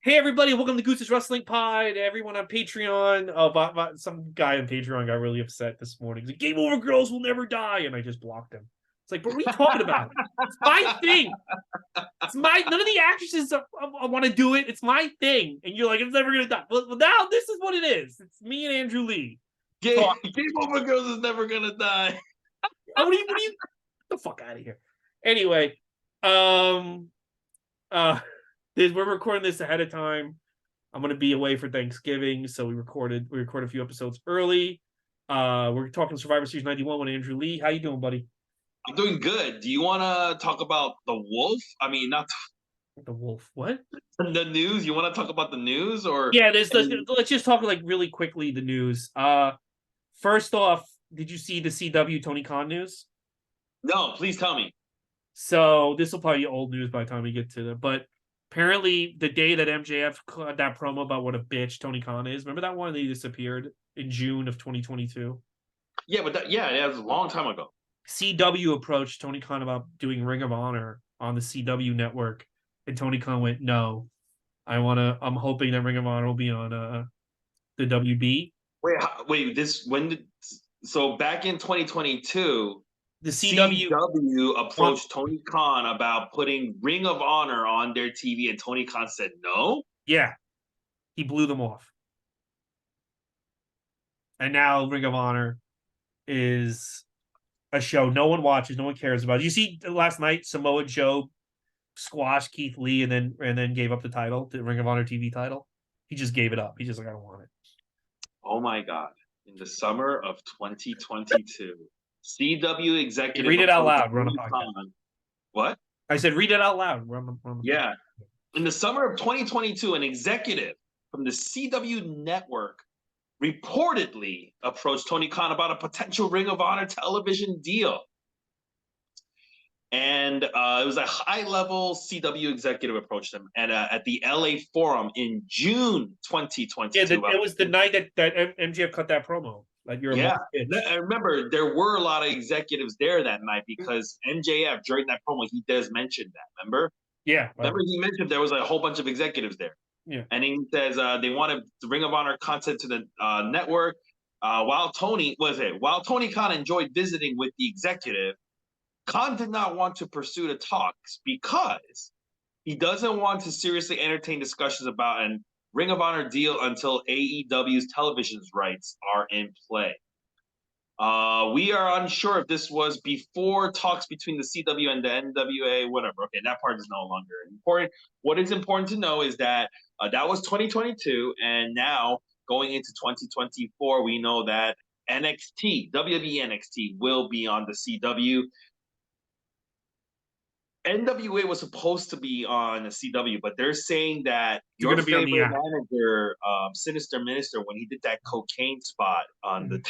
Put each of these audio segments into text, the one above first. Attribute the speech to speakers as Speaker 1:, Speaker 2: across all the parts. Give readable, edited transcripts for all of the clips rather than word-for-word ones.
Speaker 1: Hey everybody, welcome to Goose's Wrestling Pod. Everyone on Patreon. Oh, but some guy on Patreon got really upset this morning. He's like, "Game over, girls will never die," and I just blocked him. It's like, but what are you talking about? It's my thing. It's my. None of the actresses want to do it. It's my thing, and you're like, it's never gonna die. Well, now this is what it is. It's me and Andrew Lee.
Speaker 2: Game over, girls is never gonna die.
Speaker 1: Oh, what do you? Get the fuck out of here. Anyway, we're recording this ahead of time. I'm gonna be away for Thanksgiving, so we recorded a few episodes early. We're talking Survivor Series 91 with Andrew Lee. How you doing, buddy?
Speaker 2: I'm doing good. Do you want to talk about the wolf? I mean, not
Speaker 1: The wolf. What?
Speaker 2: the news. You want to talk about the news, or
Speaker 1: Yeah, let's just talk like really quickly the news. First off, did you see the CW Tony Khan news?
Speaker 2: No, please tell me.
Speaker 1: So this will probably be old news by the time we get to it, but apparently the day that MJF cut that promo about what a bitch Tony Khan is, remember that one that he disappeared in June of 2022?
Speaker 2: Yeah, but that was a long time ago.
Speaker 1: CW approached Tony Khan about doing Ring of Honor on the CW network, and Tony Khan went, "No, I'm hoping that Ring of Honor will be on the WB."
Speaker 2: Wait. So back in 2022,
Speaker 1: The CW
Speaker 2: approached Tony Khan about putting Ring of Honor on their TV, and Tony Khan said no.
Speaker 1: Yeah, he blew them off, and now Ring of Honor is a show no one watches, no one cares about. You see, last night Samoa Joe squashed Keith Lee and then gave up the title, the Ring of Honor TV title. He just gave it up. He's just like, I don't want it.
Speaker 2: Oh my God! In the summer of 2022, CW executive.
Speaker 1: Read it out loud. We're on the podcast.
Speaker 2: What?
Speaker 1: I said, read it out loud.
Speaker 2: Yeah. In the summer of 2022, an executive from the CW network reportedly approached Tony Khan about a potential Ring of Honor television deal. And it was a high-level CW executive approached him at the LA Forum in June 2022.
Speaker 1: Yeah, it was the night that MJF cut that promo. Like
Speaker 2: I remember there were a lot of executives there that night because MJF, during that promo, he does mention that. Remember?
Speaker 1: Yeah.
Speaker 2: Remember he mentioned there was a whole bunch of executives there.
Speaker 1: Yeah.
Speaker 2: And he says they wanted Ring of Honor content to the network. While Tony Khan enjoyed visiting with the executive, Khan did not want to pursue the talks because he doesn't want to seriously entertain discussions about an Ring of Honor deal until AEW's television rights are in play. We are unsure if this was before talks between the CW and the NWA, whatever. Okay, that part is no longer important. What is important to know is that that was 2022, and now going into 2024, we know that WWE NXT will be on the CW. NWA was supposed to be on the CW, but they're saying that your favorite manager, Sinister Minister, when he did that cocaine spot on the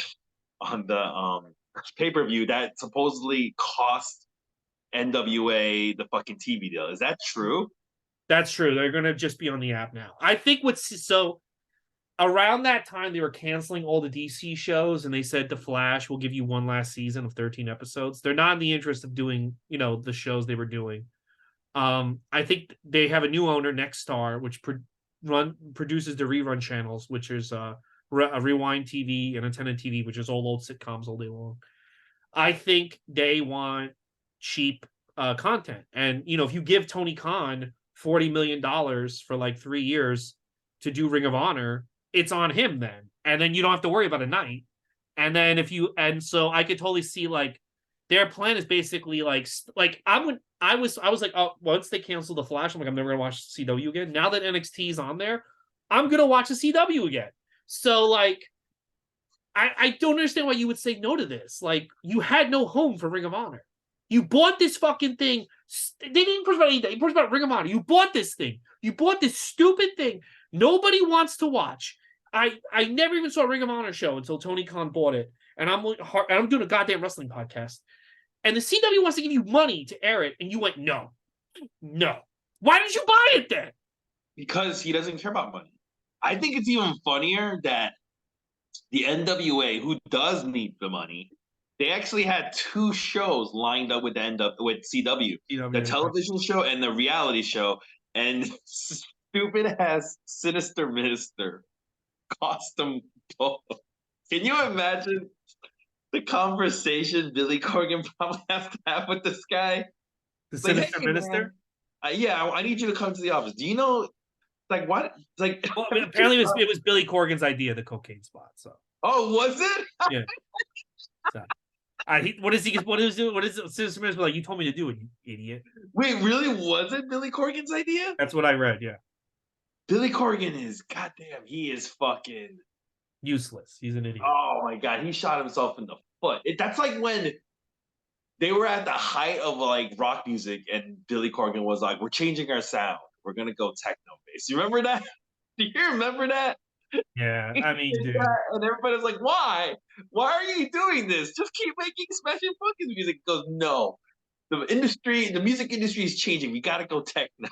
Speaker 2: pay-per-view, that supposedly cost NWA the fucking TV deal. Is that true?
Speaker 1: That's true. They're going to just be on the app now. I think around that time, they were canceling all the DC shows, and they said The Flash will give you one last season of 13 episodes. They're not in the interest of doing, the shows they were doing. I think they have a new owner, Nexstar, which produces the rerun channels, which is a Rewind TV and Antenna TV, which is all old sitcoms all day long. I think they want cheap content. And, if you give Tony Khan $40 million for like 3 years to do Ring of Honor, it's on him then. And then you don't have to worry about a night. And then so I could totally see like their plan is basically like I was like, oh, once they cancel the Flash, I'm like, I'm never gonna watch CW again. Now that NXT is on there, I'm gonna watch the CW again. So like I don't understand why you would say no to this. Like, you had no home for Ring of Honor. You bought this fucking thing. They didn't push about anything. You pushed about Ring of Honor. You bought this thing. You bought this stupid thing nobody wants to watch. I never even saw a Ring of Honor show until Tony Khan bought it. And I'm doing a goddamn wrestling podcast. And the CW wants to give you money to air it. And you went, no. Why did you buy it then?
Speaker 2: Because he doesn't care about money. I think it's even funnier that the NWA, who does need the money, they actually had 2 shows lined up with CW, the television show and the reality show. And stupid ass Sinister Minister cost him both. Can you imagine the conversation Billy Corgan probably has to have with this guy?
Speaker 1: The
Speaker 2: Like,
Speaker 1: sinister
Speaker 2: hey man,
Speaker 1: minister.
Speaker 2: yeah, I need you to come to the office. Do you know, like, what? Like,
Speaker 1: Well, I mean, apparently it was Billy Corgan's idea, the cocaine spot. So
Speaker 2: oh, was it?
Speaker 1: yeah. So what is he? What is it? What is it? Sinister minister like? You told me to do it, you idiot.
Speaker 2: Wait, really? Was it Billy Corgan's idea?
Speaker 1: That's what I read. Yeah,
Speaker 2: Billy Corgan is, goddamn, he is fucking.
Speaker 1: useless. He's an idiot.
Speaker 2: Oh my god, he shot himself in the foot. That's like when they were at the height of like rock music, and Billy Corgan was like, "We're changing our sound. We're gonna go techno bass." You remember that? Do you remember that?
Speaker 1: Yeah, I mean, dude.
Speaker 2: And everybody's like, "Why? Why are you doing this? Just keep making Smashing Pumpkins music." He goes, "No, the music industry is changing. We gotta go techno."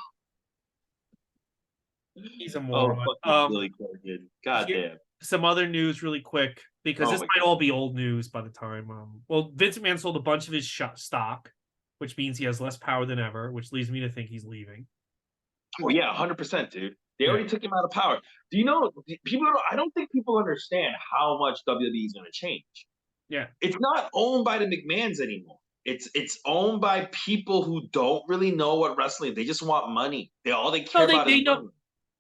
Speaker 1: He's a
Speaker 2: Oh,
Speaker 1: moron.
Speaker 2: fucking Billy Corgan. God damn.
Speaker 1: Some other news really quick because
Speaker 2: Oh
Speaker 1: this
Speaker 2: my
Speaker 1: might all be old news by the time. Well, Vince McMahon sold a bunch of his stock, which means he has less power than ever, which leads me to think he's leaving.
Speaker 2: Oh yeah, 100%, dude. They
Speaker 1: Yeah.
Speaker 2: already took him out of power. Do you know? People, I don't think people understand how much WWE is going to change.
Speaker 1: Yeah.
Speaker 2: It's not owned by the McMahons anymore. It's owned by people who don't really know what wrestling. They just want money. All they care about is
Speaker 1: know.
Speaker 2: money.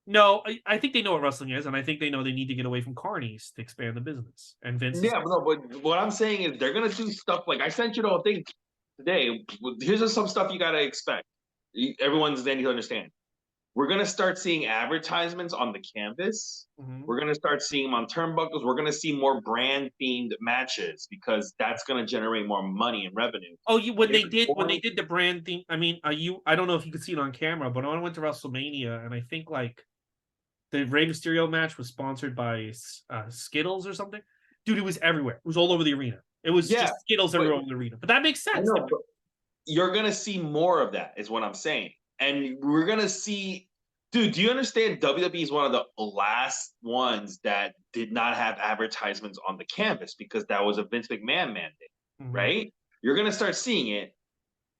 Speaker 1: No, I think they know what wrestling is, and I think they know they need to get away from carnies to expand the business. And Vince,
Speaker 2: Yeah, but what I'm saying is they're gonna do stuff like I sent you the whole thing today. Here's just some stuff you gotta expect. Everyone's then to understand. We're gonna start seeing advertisements on the canvas.
Speaker 1: Mhm.
Speaker 2: We're gonna start seeing them on turnbuckles. We're gonna see more brand themed matches because that's gonna generate more money and revenue.
Speaker 1: Oh, when they did the brand thing. I mean, I don't know if you could see it on camera, but I went to WrestleMania, and I think like the Rey Mysterio match was sponsored by Skittles or something. Dude, it was everywhere. It was all over the arena. It was just Skittles everywhere in the arena. But that makes sense.
Speaker 2: Know, you're gonna see more of that, is what I'm saying. And we're gonna see, dude. Do you understand? WWE is one of the last ones that did not have advertisements on the canvas because that was a Vince McMahon mandate, right? You're gonna start seeing it,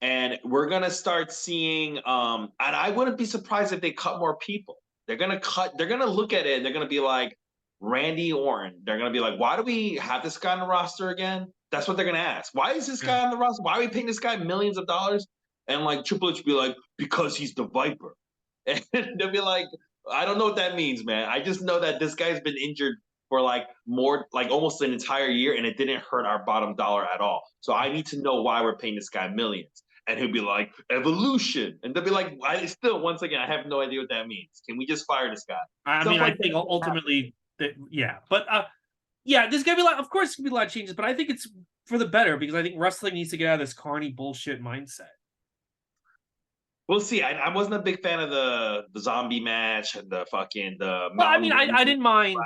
Speaker 2: and we're gonna start seeing. And I wouldn't be surprised if they cut more people. They're gonna cut. They're gonna look at it and they're gonna be like, Randy Orton. They're gonna be like, why do we have this guy on the roster again? That's what they're gonna ask. Why is this guy on the roster? Why are we paying this guy millions of dollars? And like Triple H will be like, because he's the Viper. And they'll be like, I don't know what that means, man. I just know that this guy's been injured for like almost an entire year, and it didn't hurt our bottom dollar at all. So I need to know why we're paying this guy millions. And he'll be like, evolution. And they'll be like, once again, I have no idea what that means. Can we just fire this guy?
Speaker 1: I mean, I think ultimately that, yeah. But yeah, there's gonna be of course, there's gonna be a lot of changes, but I think it's for the better because I think wrestling needs to get out of this carny bullshit mindset.
Speaker 2: We'll see. I wasn't a big fan of the zombie match and the fucking the.
Speaker 1: Well, I mean, I didn't mind.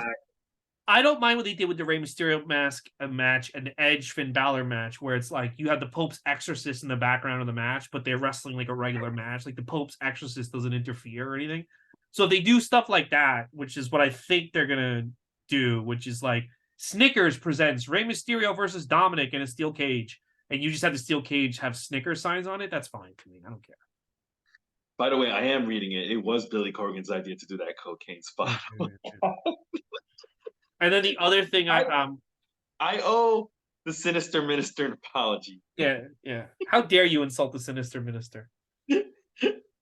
Speaker 1: I don't mind what they did with the Rey Mysterio match and the Edge Finn Balor match, where it's like you have the Pope's exorcist in the background of the match, but they're wrestling like a regular match. Like the Pope's exorcist doesn't interfere or anything. So they do stuff like that, which is what I think they're gonna do, which is like Snickers presents Rey Mysterio versus Dominic in a steel cage, and you just have the steel cage have Snickers signs on it. That's fine to me. I don't care.
Speaker 2: By the way, I am reading it. It was Billy Corgan's idea to do that cocaine spot.
Speaker 1: And then the other thing I
Speaker 2: owe the Sinister Minister an apology.
Speaker 1: Yeah. How dare you insult the Sinister Minister? And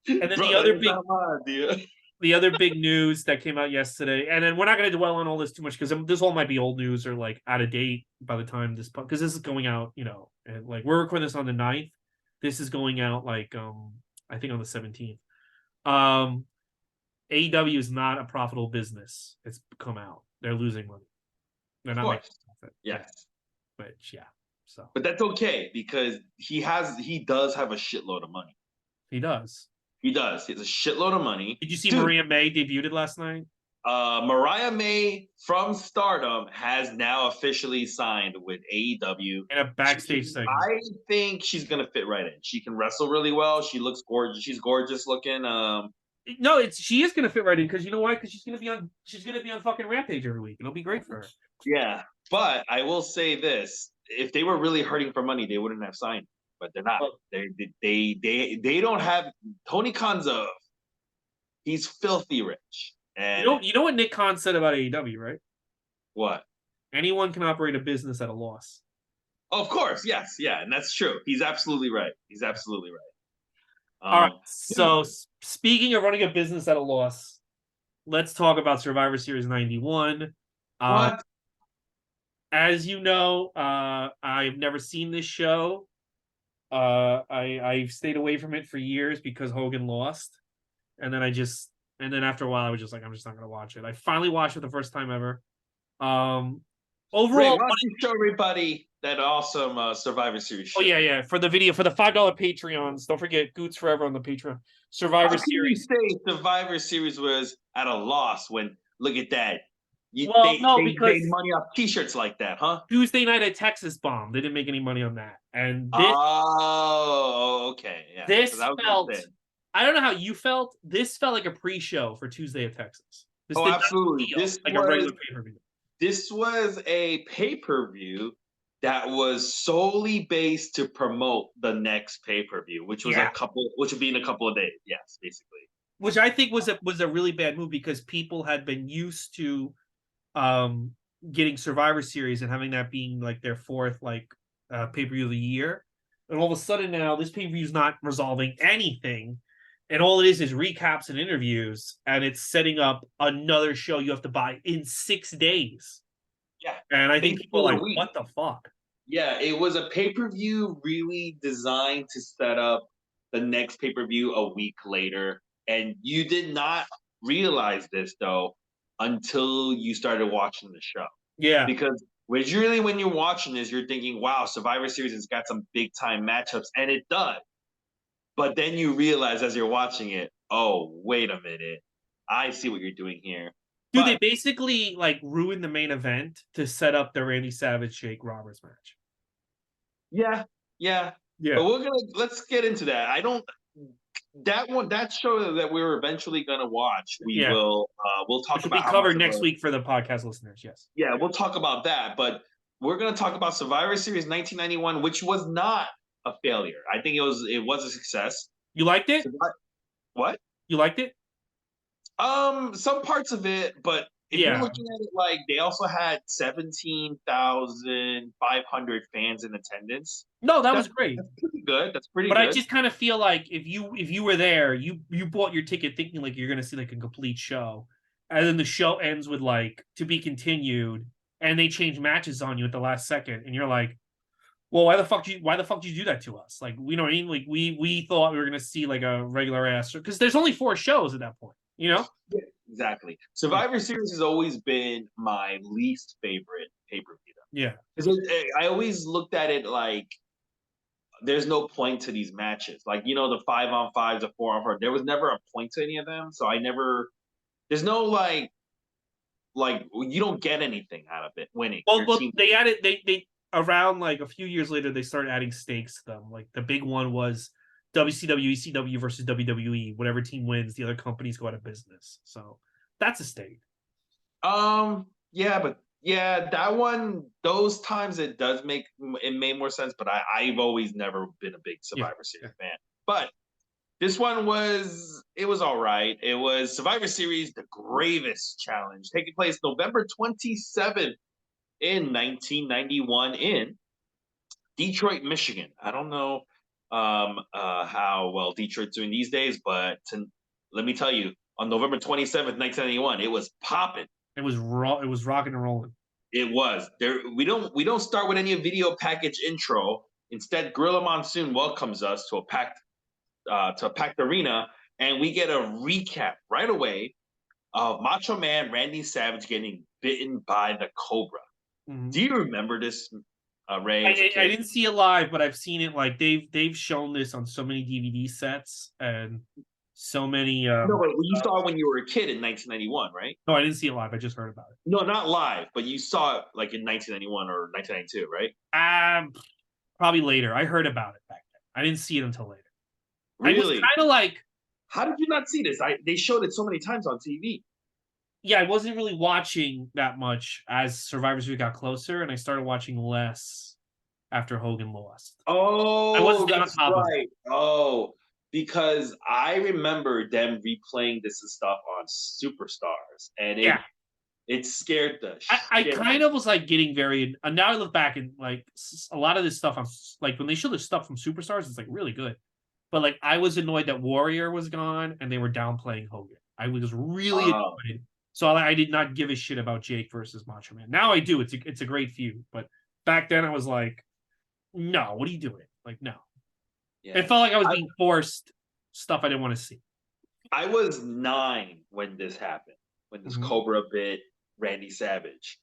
Speaker 1: then the other big news that came out yesterday, and then we're not going to dwell on all this too much because this all might be old news or like out of date by the time because this is going out, and like we're recording this on the 9th. This is going out like I think on the 17th. AEW is not a profitable business. It's come out. They're losing money. They're not making profit.
Speaker 2: Yes.
Speaker 1: Which, yeah. So.
Speaker 2: But that's okay because he does have a shitload of money.
Speaker 1: He does.
Speaker 2: He has a shitload of money.
Speaker 1: Did you see Maria May debuted last night?
Speaker 2: Mariah May from Stardom has now officially signed with AEW.
Speaker 1: In a backstage segment.
Speaker 2: I think she's gonna fit right in. She can wrestle really well. She looks gorgeous. She's gorgeous looking.
Speaker 1: No, she is gonna fit right in because you know why? Because she's gonna be on fucking Rampage every week. It'll be great for her.
Speaker 2: Yeah, but I will say this: if they were really hurting for money, they wouldn't have signed. But they're not. They don't have Tony Khan's He's filthy rich. And
Speaker 1: You know what Nick Khan said about AEW, right?
Speaker 2: what?
Speaker 1: Anyone can operate a business at a loss.
Speaker 2: Of course, yes, yeah, and that's true. He's absolutely right.
Speaker 1: All right.
Speaker 2: Dude,
Speaker 1: So speaking of running a business at a loss, let's talk about Survivor Series 91.
Speaker 2: what?
Speaker 1: As you know, I've never seen this show. I've stayed away from it for years because Hogan lost, and then after a while I was just like, I'm just not gonna watch it. I finally watched it the first time ever.
Speaker 2: Rick,
Speaker 1: Overall,
Speaker 2: why don't you show everybody that awesome Survivor Series
Speaker 1: oh
Speaker 2: show?
Speaker 1: yeah, for the video for the $5 Patreons, don't forget Goots Forever on the Patreon.
Speaker 2: How
Speaker 1: Survivor
Speaker 2: can you
Speaker 1: Series.
Speaker 2: say Survivor Series was at a loss when look at that?
Speaker 1: Well, no,
Speaker 2: They made
Speaker 1: because
Speaker 2: money off T-shirts like that, huh?
Speaker 1: Tuesday night at Texas Bomb, they didn't make any money on that, and
Speaker 2: Oh, okay, yeah. Because
Speaker 1: this
Speaker 2: I was
Speaker 1: felt.
Speaker 2: gonna say,
Speaker 1: I don't know how you felt. This felt like a pre-show for Tuesday at Texas. This
Speaker 2: oh,
Speaker 1: did not
Speaker 2: absolutely.
Speaker 1: feel like a regular pay-per-view.
Speaker 2: This was a pay-per-view that was solely based to promote the next pay-per-view, which
Speaker 1: Yeah,
Speaker 2: which would be in a couple of days. Yes, basically.
Speaker 1: which I think was a really bad move because people had been used to um getting Survivor Series and having that being like their fourth pay-per-view of the year. And all of a sudden now this pay-per-view is not resolving anything. And all it is recaps and interviews, and it's setting up another show you have to buy in 6 days.
Speaker 2: Yeah,
Speaker 1: And I think people
Speaker 2: basically
Speaker 1: are
Speaker 2: a
Speaker 1: like,
Speaker 2: week.
Speaker 1: what the fuck?
Speaker 2: Yeah, it was a pay-per-view really designed to set up the next pay-per-view a week later. And you did not realize this though until you started watching the show.
Speaker 1: Yeah.
Speaker 2: Because usually when you're watching this, you're thinking, wow, Survivor Series has got some big time matchups, and it does. But then you realize as you're watching it, oh, wait a minute. I see what you're doing here.
Speaker 1: Dude, they
Speaker 2: But
Speaker 1: basically like ruined the main event to set up the Randy Savage Jake Roberts match.
Speaker 2: yeah, yeah.
Speaker 1: Yeah.
Speaker 2: But let's get into that. I don't that show that we're eventually gonna watch,
Speaker 1: Yeah.
Speaker 2: we'll talk
Speaker 1: Which will be
Speaker 2: about how much
Speaker 1: covered
Speaker 2: of
Speaker 1: next
Speaker 2: a
Speaker 1: week for the podcast listeners. Yes.
Speaker 2: yeah, we'll talk about that. But we're gonna talk about Survivor Series 1991, which was not a failure. I think it was a success.
Speaker 1: You liked it?
Speaker 2: What?
Speaker 1: You liked it?
Speaker 2: Some parts of it, but if you're
Speaker 1: Yeah.
Speaker 2: looking at it like they also had 17,500 fans in attendance.
Speaker 1: No, that was
Speaker 2: That's,
Speaker 1: great.
Speaker 2: that's pretty good. That's pretty
Speaker 1: But I
Speaker 2: good.
Speaker 1: just kind of feel like if you were there, you bought your ticket thinking like you're gonna see like a complete show. And then the show ends with like to be continued, and they change matches on you at the last second, and you're like, well, why the fuck did you do that to us? Like, you know what I mean? Like we thought we were gonna see like a regular ass because there's only 4 shows at that point, you know?
Speaker 2: Yeah, exactly.
Speaker 1: Yeah.
Speaker 2: Survivor Series has always been my least favorite pay per view
Speaker 1: Yeah.
Speaker 2: because I always looked at it like there's no point to these matches. Like the 5-on-5s, the 4-on-4. There was never a point to any of them, so I never. There's no like you don't get anything out of it winning. Your
Speaker 1: Well,
Speaker 2: team.
Speaker 1: they added they around like a few years later they started adding stakes to them. Like the big one was WCW, ECW versus WWE. Whatever team wins, the other companies go out of business. So that's a stake.
Speaker 2: Yeah, but yeah, that one, those times it made more sense, but I've always never been a big
Speaker 1: Yeah.
Speaker 2: Survivor Series fan. But this one it was all right. It was Survivor Series, the Gravest Challenge, taking place November 27th in 1991 in Detroit, Michigan. I don't know how well Detroit's doing these days, but let me tell you, on November 27th, 1991, it was popping.
Speaker 1: It was raw. It was rocking and rolling.
Speaker 2: It was there. We don't start with any video package intro. Instead, Gorilla Monsoon welcomes us to a packed arena, and we get a recap right away of Macho Man Randy Savage getting bitten by the Cobra.
Speaker 1: Mm-hmm.
Speaker 2: Do you remember this, Ray?
Speaker 1: I didn't see it live, but I've seen it. Like they've shown this on so many DVD sets and so many.
Speaker 2: No, but you saw it when you were a kid in 1991, right?
Speaker 1: No, I didn't see it live. I just heard about it.
Speaker 2: No, not live, but you saw it like in 1991 or 1992, right?
Speaker 1: Probably later. I heard about it back then. I didn't see it until later.
Speaker 2: Really?
Speaker 1: I was kind of like,
Speaker 2: how did you not see this? They showed it so many times on TV.
Speaker 1: Yeah, I wasn't really watching that much as Survivor Series got closer, and I started watching less after Hogan lost.
Speaker 2: Oh,
Speaker 1: I wasn't
Speaker 2: that's
Speaker 1: on top of it.
Speaker 2: right. Oh, because I remember them replaying this and stuff on Superstars, and
Speaker 1: Yeah.
Speaker 2: it scared the
Speaker 1: I
Speaker 2: shit.
Speaker 1: kind of was like getting very, and now I look back and like a lot of this stuff on like when they show the stuff from Superstars, it's like really good. But like I was annoyed that Warrior was gone and they were downplaying Hogan. I was really
Speaker 2: Wow.
Speaker 1: annoyed. So I did not give a shit about Jake versus Macho Man. Now I do. It's a great feud. But back then I was like, no, what are you doing? Like, no. It
Speaker 2: Yeah.
Speaker 1: felt like I was being forced stuff I didn't want to see.
Speaker 2: I was 9 when this happened, when this
Speaker 1: Mhm.
Speaker 2: Cobra bit Randy Savage.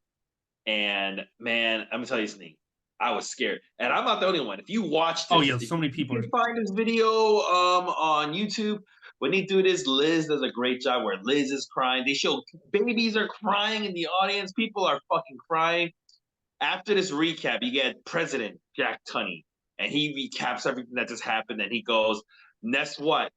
Speaker 2: And man, I'm gonna tell you something. I was scared. And I'm not the only one. If you watch
Speaker 1: Oh
Speaker 2: this,
Speaker 1: yeah,
Speaker 2: if
Speaker 1: so many
Speaker 2: you
Speaker 1: people are.
Speaker 2: can find this video on YouTube, when they do this, Liz does a great job where Liz is crying. They show babies are crying in the audience. People are fucking crying. After this recap, you get President Jack Tunney, and he recaps everything that just happened. And he goes, "Guess what?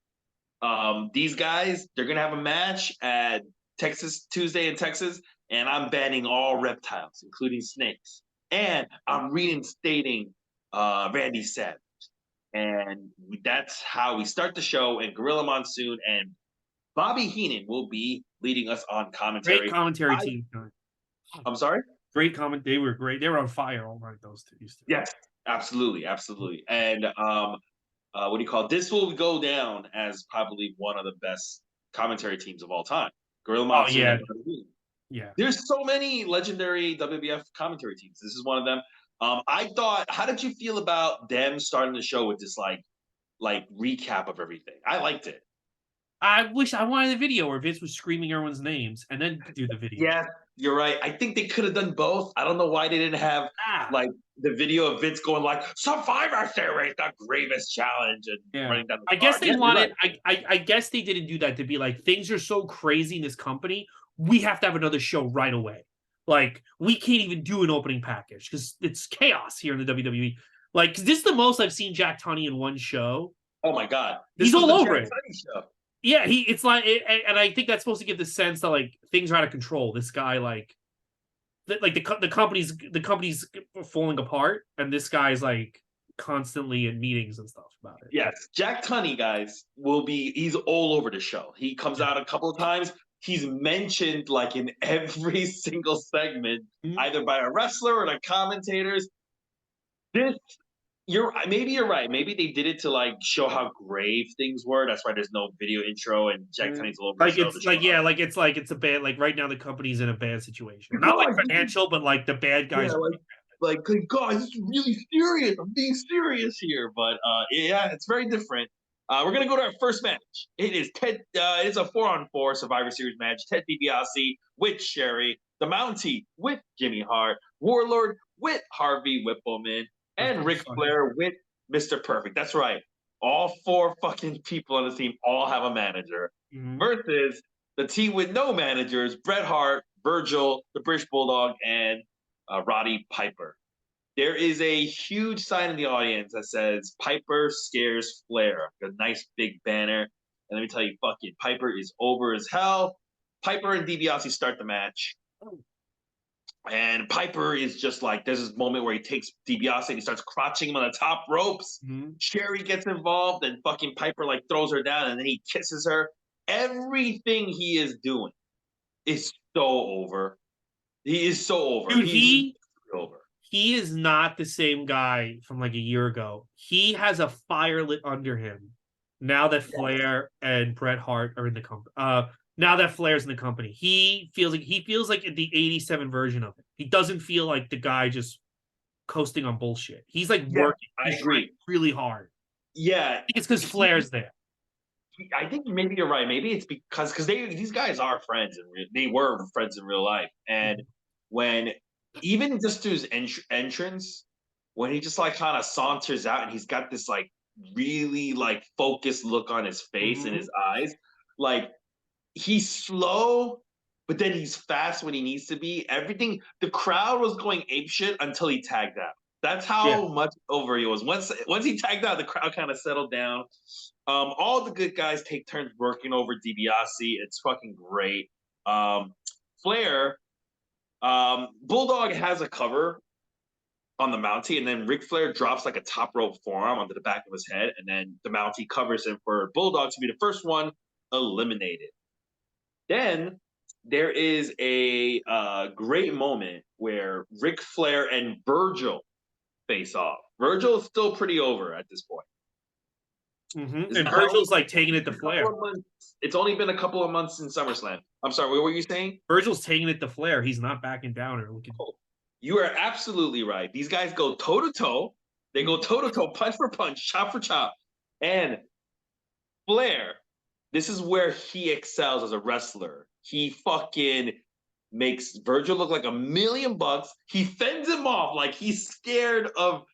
Speaker 2: These guys, they're gonna have a match at Texas Tuesday in Texas, and I'm banning all reptiles, including snakes. And I'm reinstating Randy Savage. And that's how we start the show. And Gorilla Monsoon and Bobby Heenan will be leading us on
Speaker 1: Great
Speaker 2: commentary.
Speaker 1: commentary team.
Speaker 2: I'm sorry?
Speaker 1: Great comment. They were great. They were on fire all night. Those two used to.
Speaker 2: Yes, absolutely, absolutely. And what do you call it? This will go down as probably one of the best commentary teams of all time. Gorilla
Speaker 1: Oh
Speaker 2: Monsoon
Speaker 1: yeah,
Speaker 2: and Bobby Heenan.
Speaker 1: yeah.
Speaker 2: There's so many legendary WWF commentary teams. This is one of them. I thought, how did you feel about them starting the show with this like recap of everything? I liked it.
Speaker 1: I wish I wanted a video where Vince was screaming everyone's names and then do the video.
Speaker 2: Yeah, you're right. I think they could have done both. I don't know why they didn't have
Speaker 1: Ah,
Speaker 2: like the video of Vince going like Survivor Series, the gravest challenge, and
Speaker 1: yeah.
Speaker 2: running down the
Speaker 1: I guess
Speaker 2: card.
Speaker 1: they
Speaker 2: Yeah, you're
Speaker 1: wanted.
Speaker 2: right.
Speaker 1: I guess they didn't do that to be like things are so crazy in this company. We have to have another show right away. Like we can't even do an opening package because it's chaos here in the WWE. Like 'cause this is the most I've seen Jack Tunney in one show.
Speaker 2: Oh my god,
Speaker 1: He's
Speaker 2: this was
Speaker 1: all
Speaker 2: the
Speaker 1: over
Speaker 2: Jack
Speaker 1: it.
Speaker 2: Tunney show.
Speaker 1: Yeah, it's like, and I think that's supposed to give the sense that like things are out of control. This guy like the company's falling apart, and this guy's like constantly in meetings and stuff about it.
Speaker 2: Yes, Jack Tunney, guys, will be. He's all over the show. He comes
Speaker 1: Yeah.
Speaker 2: out a couple of times. He's mentioned like in every single segment,
Speaker 1: Mhm.
Speaker 2: either by a wrestler or the commentators. This you're right. Maybe they did it to like show how grave things were. That's why there's no video intro and Jack
Speaker 1: Mhm.
Speaker 2: Tunney's all over the
Speaker 1: Like
Speaker 2: show.
Speaker 1: it's like yeah, like it's a bad like right now the company's in a bad situation. Not like
Speaker 2: God,
Speaker 1: financial, but like the bad
Speaker 2: yeah,
Speaker 1: guys.
Speaker 2: like God, this is really serious. I'm being serious here, but yeah, it's very different. We're gonna go to our first match. It is Ted. It's a 4-on-4 Survivor Series match. Ted DiBiase with Sherry, the Mountie with Jimmy Hart, Warlord with Harvey Whippleman, and Ric Flair with Mr. Perfect. That's right. All 4 fucking people on the team all have a manager.
Speaker 1: Mhm.
Speaker 2: Versus the team with no managers: Bret Hart, Virgil, the British Bulldog, and Roddy Piper. There is a huge sign in the audience that says Piper scares Flair. A nice big banner. And let me tell you, fucking Piper is over as hell. Piper and DiBiase start the match. And Piper is just like, there's this moment where he takes DiBiase and he starts crotching him on the top ropes.
Speaker 1: Mhm.
Speaker 2: Sherry gets involved and fucking Piper like throws her down and then he kisses her. Everything he is doing is so over. He is so over.
Speaker 1: Dude,
Speaker 2: He's over.
Speaker 1: he is not the same guy from like a year ago. He has a fire lit under him now that Flair and Bret Hart are in the company. Now that Flair's in the company, he feels like the '87 version of it. He doesn't feel like the guy just coasting on bullshit. He's like
Speaker 2: Yeah,
Speaker 1: working.
Speaker 2: I
Speaker 1: He's trying
Speaker 2: agree.
Speaker 1: really hard.
Speaker 2: Yeah,
Speaker 1: I think it's because Flair's there.
Speaker 2: I think maybe you're right. Maybe it's because these guys are friends and they were friends in real life. And when even just to his entrance, when he just like kind of saunters out and he's got this like really like focused look on his face and
Speaker 1: Mhm.
Speaker 2: his eyes, like he's slow, but then he's fast when he needs to be. Everything the crowd was going apeshit until he tagged out. That's
Speaker 1: Yeah.
Speaker 2: how much over he was. Once he tagged out, the crowd kind of settled down. All the good guys take turns working over DiBiase. It's fucking great. Flair, Bulldog has a cover on the Mountie, and then Ric Flair drops like a top rope forearm onto the back of his head, and then the Mountie covers him for Bulldog to be the first one eliminated. Then there is a great moment where Ric Flair and Virgil face off. Virgil is still pretty over at this point.
Speaker 1: Mm-hmm. And Virgil's like taking it to Flair.
Speaker 2: It's only been a couple of months in SummerSlam. I'm sorry, what were you saying?
Speaker 1: Virgil's taking it to Flair. He's not backing down or looking.
Speaker 2: You are absolutely right. These guys go toe to toe. They go toe to toe, punch for punch, chop for chop. And Flair, this is where he excels as a wrestler. He fucking makes Virgil look like $1,000,000. He fends him off like he's scared of.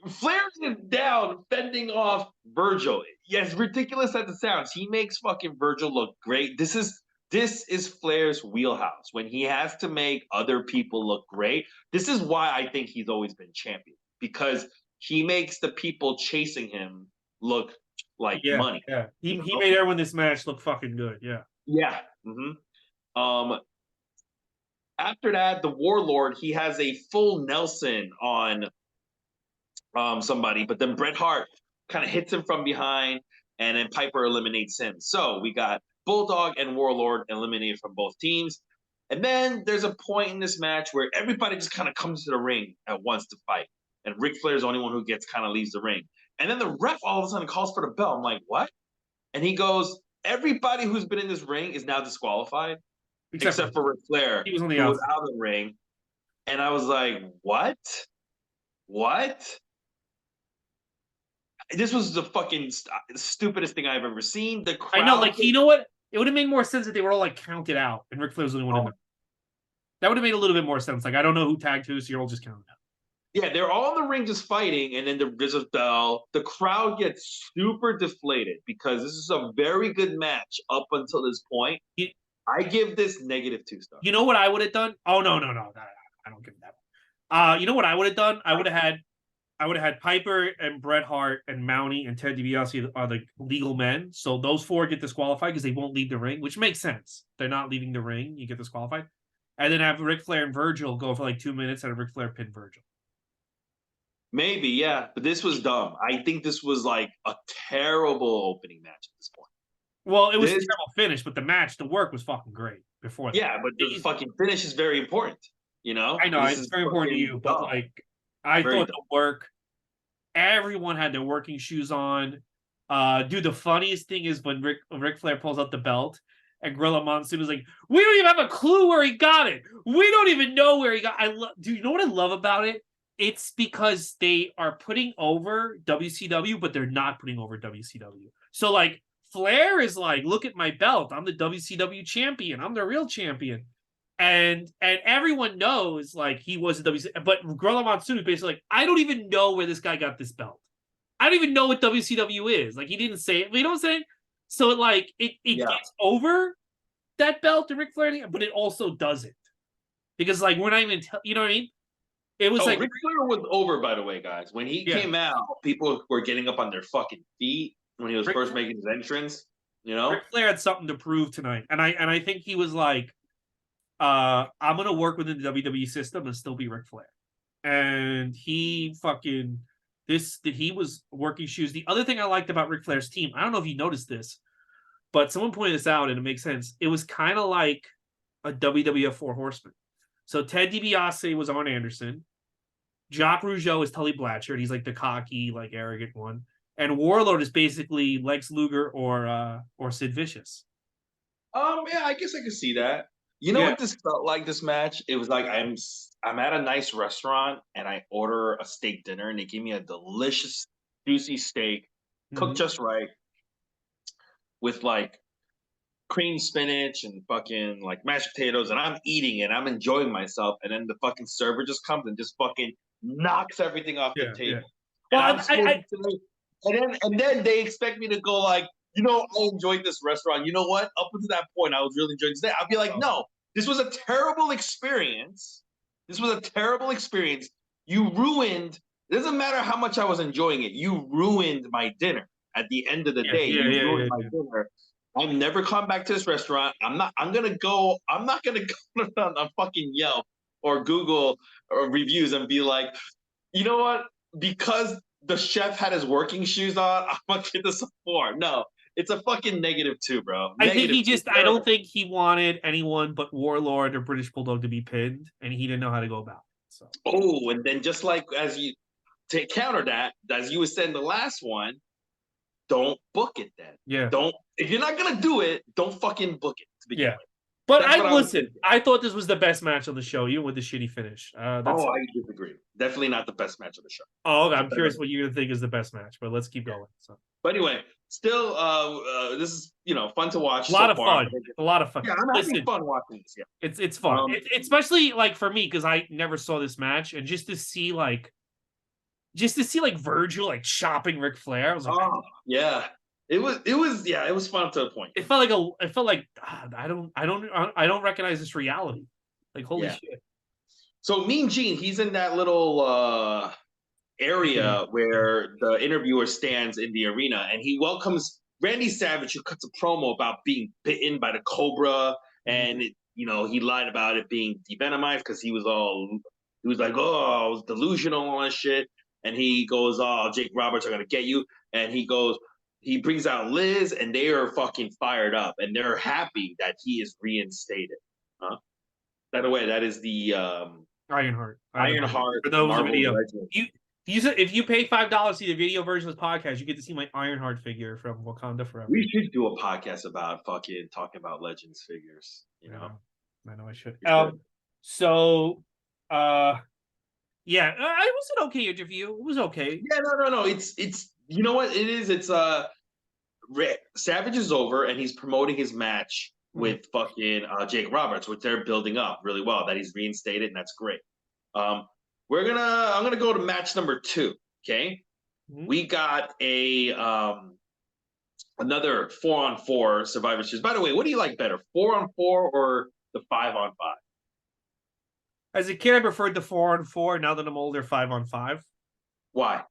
Speaker 2: Flair is down fending off Virgil. Yes, ridiculous as it sounds. He makes fucking Virgil look great. This is Flair's wheelhouse. When he has to make other people look great, this is why I think he's always been champion, because he makes the people chasing him look like money.
Speaker 1: Yeah, he made everyone this match look fucking good. Yeah.
Speaker 2: Yeah. Mm-hmm. After that, the Warlord, he has a full Nelson on somebody, but then Bret Hart kind of hits him from behind, and then Piper eliminates him. So we got Bulldog and Warlord eliminated from both teams. And then there's a point in this match where everybody just kind of comes to the ring at once to fight. And Ric Flair is the only one who leaves the ring. And then the ref all of a sudden calls for the bell. I'm like, what? And he goes, everybody who's been in this ring is now disqualified, except for Ric Flair,
Speaker 1: he was on the
Speaker 2: who was out of the ring. And I was like, what? What? This was the fucking stupidest thing I've ever seen. The crowd,
Speaker 1: I know, like, you know what? It would have made more sense if they were all like counted out and Ric Flair was the only one in there. That would have made a little bit more sense. Like, I don't know who tagged who, so you're all just counted out.
Speaker 2: Yeah, they're all in the ring just fighting, and then there's a bell. The crowd gets super deflated because this is a very good match up until this point. I give this -2 stars.
Speaker 1: You know what I would have done? Oh, no. I don't give that. You know what I would have done? I would have had Piper and Bret Hart and Mountie and Ted DiBiase are the legal men. So those four get disqualified because they won't leave the ring, which makes sense. They're not leaving the ring. You get disqualified. And then have Ric Flair and Virgil go for like 2 minutes and have Ric Flair pin Virgil.
Speaker 2: Maybe, yeah. But this was dumb. I think this was like a terrible opening match at this point.
Speaker 1: Well, it was a terrible finish, but the work was fucking great before that.
Speaker 2: Yeah, but the fucking finish is very important. You know?
Speaker 1: I know, it's very important to you, but like, I thought the work, everyone had their working shoes on. Dude, the funniest thing is when Ric Flair pulls out the belt and Gorilla Monsoon is like, we don't even have a clue where he got it. We don't even know where he got Dude, you know what I love about it? It's because they are putting over WCW, but they're not putting over WCW. So like, Flair is like, look at my belt. I'm the WCW champion. I'm the real champion. And everyone knows like he was a WCW, but Gorilla Monsoon is basically like, I don't even know where this guy got this belt. I don't even know what WCW is. Like, he didn't say it. You know what I'm saying? So like it gets over that belt to Ric Flair, but it also doesn't. Because like we're not even you know what I mean? It was like
Speaker 2: Ric Flair was over, by the way, guys. When he came out, people were getting up on their fucking feet when he was first making his entrance. You know?
Speaker 1: Ric Flair had something to prove tonight. And I think he was like, I'm gonna work within the WWE system and still be Ric Flair. And he fucking he was working shoes. The other thing I liked about Ric Flair's team, I don't know if you noticed this, but someone pointed this out and it makes sense. It was kind of like a WWF 4 Horsemen. So Ted DiBiase was Arn Anderson. Jacques Rougeau is Tully Blanchard. He's like the cocky, like arrogant one. And Warlord is basically Lex Luger or Sid Vicious.
Speaker 2: Yeah, I guess I could see that. You know what this felt like, this match? It was like I'm at a nice restaurant and I order a steak dinner and they give me a delicious, juicy steak, cooked just right, with like cream spinach and fucking like mashed potatoes, and I'm eating it, I'm enjoying myself, and then the fucking server just comes and just fucking knocks everything off the table.
Speaker 1: Yeah.
Speaker 2: Well, and then they expect me to go like, you know, I enjoyed this restaurant. You know what? Up until that point, I was really enjoying this day. I'd be like, no, this was a terrible experience. This was a terrible experience. You ruined. It doesn't matter how much I was enjoying it. You ruined my dinner. At the end of the day, you ruined my dinner. I'm never coming back to this restaurant. I'm not gonna go on fucking Yelp or Google reviews and be like, you know what? Because the chef had his working shoes on, I'm gonna give this a 4. No, it's a fucking -2, bro.
Speaker 1: I think he
Speaker 2: -2.
Speaker 1: just, I don't think he wanted anyone but Warlord or British Bulldog to be pinned, and he didn't know how to go about it. So,
Speaker 2: Oh, and then just like as you to counter that, as you were saying the last one, don't book it then.
Speaker 1: yeah.
Speaker 2: Don't if you're not gonna do it, don't fucking book it to begin
Speaker 1: Yeah.
Speaker 2: with.
Speaker 1: But
Speaker 2: That's what I was
Speaker 1: listen,
Speaker 2: thinking.
Speaker 1: I thought this was the best match on the show, even with the shitty finish. That's
Speaker 2: Oh, I disagree. Definitely not the best match of the show.
Speaker 1: okay, I'm curious what you're gonna think is the best match, but let's keep going. So,
Speaker 2: But anyway, still, this is fun to watch
Speaker 1: a lot
Speaker 2: so
Speaker 1: of
Speaker 2: far.
Speaker 1: fun. A lot of fun.
Speaker 2: Yeah, I'm having
Speaker 1: Listen,
Speaker 2: fun watching this. Yeah,
Speaker 1: it's fun.
Speaker 2: Um,
Speaker 1: Especially like for me, because I never saw this match, and just to see like Virgil like chopping Ric Flair, I was like,
Speaker 2: oh yeah, it was fun to a point.
Speaker 1: it felt like I don't recognize this reality. Like holy
Speaker 2: Yeah.
Speaker 1: shit.
Speaker 2: So Mean Gene, he's in that little area where the interviewer stands in the arena, and he welcomes Randy Savage, who cuts a promo about being bitten by the cobra, and he lied about it being devenomized because he was like, oh, I was delusional and all that shit, and he goes, oh, Jake Roberts are gonna get you, and he brings out Liz, and they are fucking fired up, and they're happy that he is reinstated. Huh? By the way, that is the
Speaker 1: Ironheart.
Speaker 2: Ironheart
Speaker 1: For those
Speaker 2: Marvel
Speaker 1: video.
Speaker 2: Legend.
Speaker 1: If you pay $5 to see the video version of this podcast, you get to see my Ironheart figure from Wakanda Forever.
Speaker 2: We should do a podcast about fucking talking about Legends figures.
Speaker 1: I know I should.
Speaker 2: Should.
Speaker 1: So, yeah, it was an okay interview. It was okay.
Speaker 2: Yeah, no. It's you know what it is. It's Savage is over and he's promoting his match with fucking Jake Roberts, which they're building up really well. That he's reinstated, and that's great. I'm gonna go to match number 2. Okay, we got a another 4-on-4 Survivor Series. By the way, what do you like better, 4-on-4 or the 5-on-5?
Speaker 1: As a kid, I preferred the 4-on-4. Now that I'm older, 5-on-5.
Speaker 2: Why?